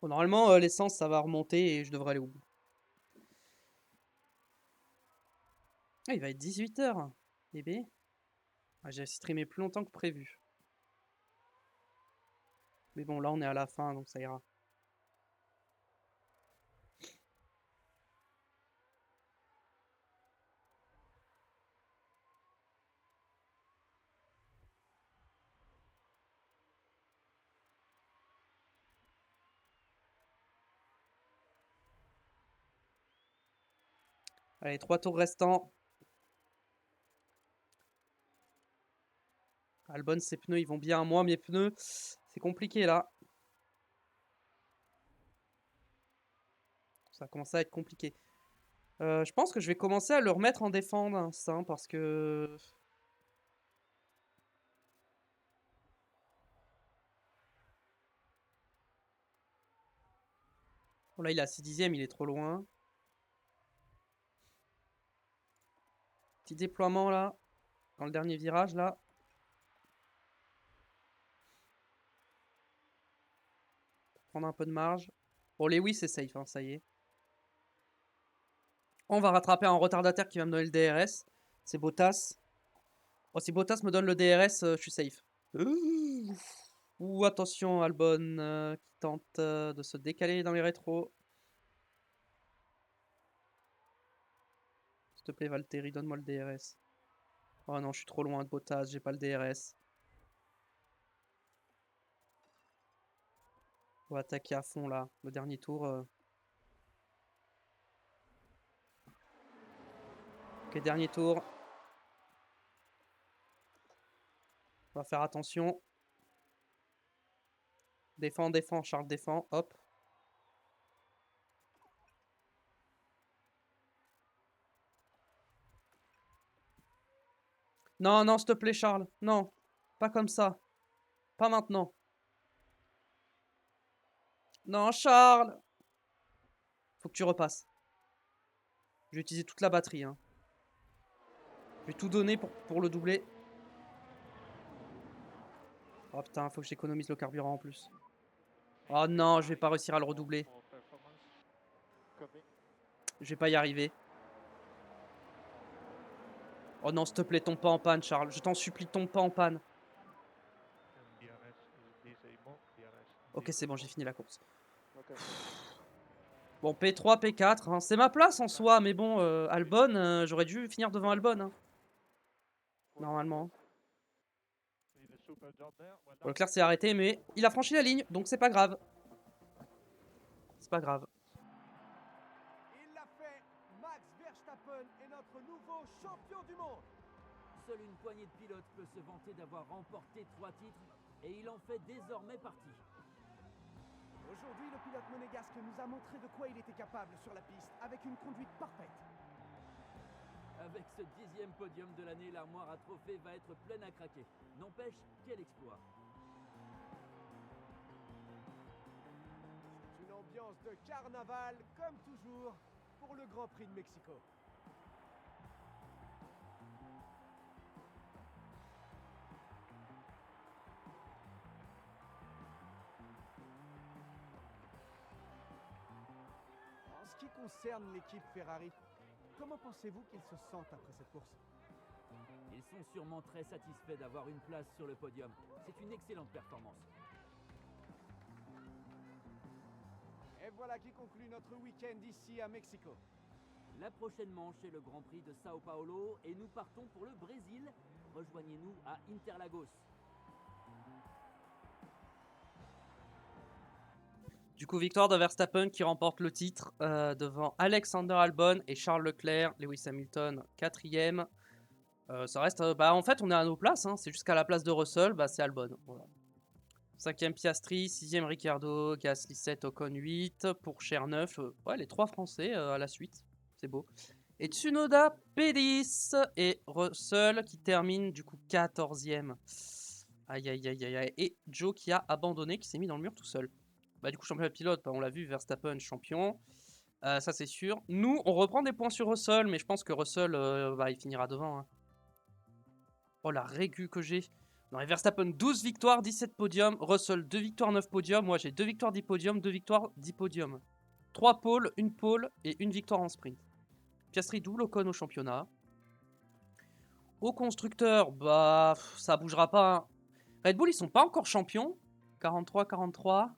Bon, normalement, l'essence, ça va remonter et je devrais aller au bout. Ah, il va être 18h. Bébé. Ah, j'ai streamé plus longtemps que prévu. Mais bon, là, on est à la fin, donc ça ira. Allez, 3 tours restants. Albon, ses pneus, ils vont bien. Moi, mes pneus, c'est compliqué là. Ça commence à être compliqué. Je pense que je vais commencer à le remettre en défense, hein, parce que... Bon, là, il est à 6 dixièmes, il est trop loin. Petit déploiement là, dans le dernier virage là. Prendre un peu de marge. Bon, Lewis, c'est safe, hein, ça y est. On va rattraper un retardataire qui va me donner le DRS. C'est Bottas. Oh, si Bottas me donne le DRS, je suis safe. Ouh, attention, Albon qui tente de se décaler dans les rétros. S'il te plaît, Valtteri, donne-moi le DRS. Oh non, je suis trop loin de Bottas, j'ai pas le DRS. On va attaquer à fond là, le dernier tour. Ok, dernier tour. On va faire attention. Défends, défends, Charles, défends. Hop. Non, non, s'il te plaît, Charles. Non, pas comme ça. Pas maintenant. Non, Charles. Faut que tu repasses. Je vais utiliser toute la batterie. Hein. Je vais tout donner pour le doubler. Oh putain, faut que j'économise le carburant en plus. Oh non, je vais pas réussir à le redoubler. Je vais pas y arriver. Oh non, s'il te plaît, tombe pas en panne, Charles. Je t'en supplie, tombe pas en panne. Ok, c'est bon, j'ai fini la course. Bon, P3, P4, hein, c'est ma place en soi, mais bon, Albon, j'aurais dû finir devant Albon. Hein. Normalement. Bon, Leclerc s'est arrêté, mais il a franchi la ligne, donc c'est pas grave. C'est pas grave. Il l'a fait. Max Verstappen est notre nouveau champion du monde. Seule une poignée de pilotes peut se vanter d'avoir remporté 3 titres et il en fait désormais partie. Aujourd'hui, le pilote monégasque nous a montré de quoi il était capable sur la piste avec une conduite parfaite. Avec ce 10e podium de l'année, l'armoire à trophées va être pleine à craquer. N'empêche, quel exploit. C'est une ambiance de carnaval, comme toujours, pour le Grand Prix de Mexico. qui concerne l'équipe Ferrari, comment pensez-vous qu'ils se sentent après cette course? Ils sont sûrement très satisfaits d'avoir une place sur le podium. C'est une excellente performance. Et voilà qui conclut notre week-end ici à Mexico. La prochaine manche est le Grand Prix de Sao Paulo et nous partons pour le Brésil. Rejoignez-nous à Interlagos. Du coup, victoire de Verstappen qui remporte le titre devant Alexander Albon et Charles Leclerc. Lewis Hamilton, 4e. Ça reste. En fait, on est à nos places. Hein. C'est jusqu'à la place de Russell, c'est Albon. Voilà. 5e Piastri, 6e Ricciardo, Gasly 7, Ocon 8, Pourchaire 9. Ouais, les 3 Français à la suite. C'est beau. Et Tsunoda P10 et Russell qui termine du coup 14e. Aïe aïe aïe aïe aïe. Et Joe qui a abandonné, qui s'est mis dans le mur tout seul. Du coup, championnat pilote, on l'a vu, Verstappen champion. Ça, c'est sûr. Nous, on reprend des points sur Russell, mais je pense que Russell, il finira devant. Hein. Oh, la régu que j'ai. Non, et Verstappen, 12 victoires, 17 podiums. Russell, 2 victoires, 9 podiums. Moi, j'ai 2 victoires, 10 podiums. 2 victoires, 10 podiums. 3 pôles, 1 pôle et 1 victoire en sprint. Piastri double Ocon au championnat. Au constructeur, ça bougera pas. Hein. Red Bull, ils sont pas encore champions. 43, 43.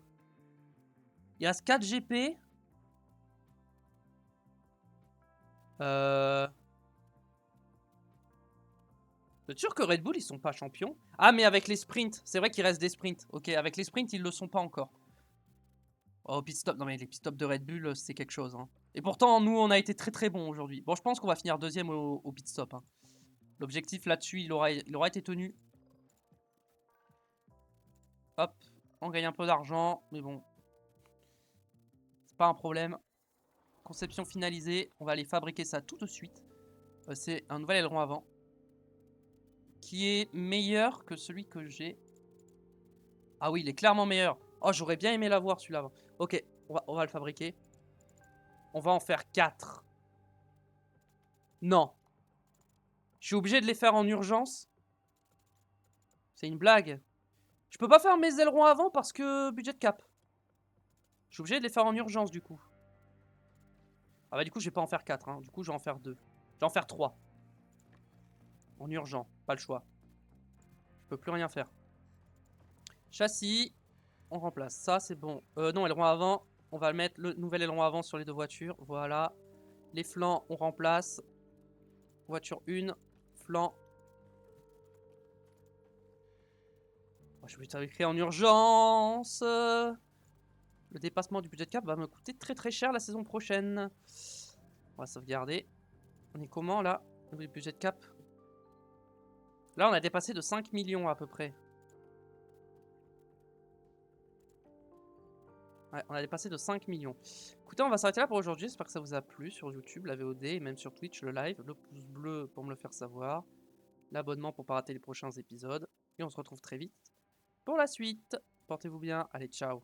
Il reste 4 GP. C'est sûr que Red Bull, ils sont pas champions. Ah, mais avec les sprints. C'est vrai qu'il reste des sprints. Ok, avec les sprints, ils le sont pas encore. Oh, pit stop. Non, mais les pit stops de Red Bull, c'est quelque chose. Hein. Et pourtant, nous, on a été très très bons aujourd'hui. Bon, je pense qu'on va finir 2e au pit stop. Hein. L'objectif là-dessus, il aura été tenu. Hop, on gagne un peu d'argent. Mais bon, c'est pas un problème. Conception finalisée. On va aller fabriquer ça tout de suite. C'est un nouvel aileron avant. Qui est meilleur que celui que j'ai. Ah oui, il est clairement meilleur. Oh, j'aurais bien aimé l'avoir celui-là. Ok, on va le fabriquer. On va en faire 4. Non. Je suis obligé de les faire en urgence. C'est une blague. Je peux pas faire mes ailerons avant parce que budget cap. Je suis obligé de les faire en urgence du coup. Ah du coup je vais pas en faire 4. Hein. Du coup je vais en faire 2. Je vais en faire 3. En urgent, pas le choix. Je peux plus rien faire. Châssis. On remplace. Ça c'est bon. Non, aileron avant. On va mettre le nouvel aileron avant sur les 2 voitures. Voilà. Les flancs, on remplace. Voiture 1. Flanc. Je vais t'écrire en urgence. Le dépassement du budget cap va me coûter très très cher la saison prochaine. On va sauvegarder. On est comment là? Le budget cap. Là on a dépassé de 5 millions à peu près. Ouais, on a dépassé de 5 millions. Écoutez, on va s'arrêter là pour aujourd'hui. J'espère que ça vous a plu sur YouTube, la VOD et même sur Twitch, le live. Le pouce bleu pour me le faire savoir. L'abonnement pour ne pas rater les prochains épisodes. Et on se retrouve très vite pour la suite. Portez-vous bien. Allez, ciao.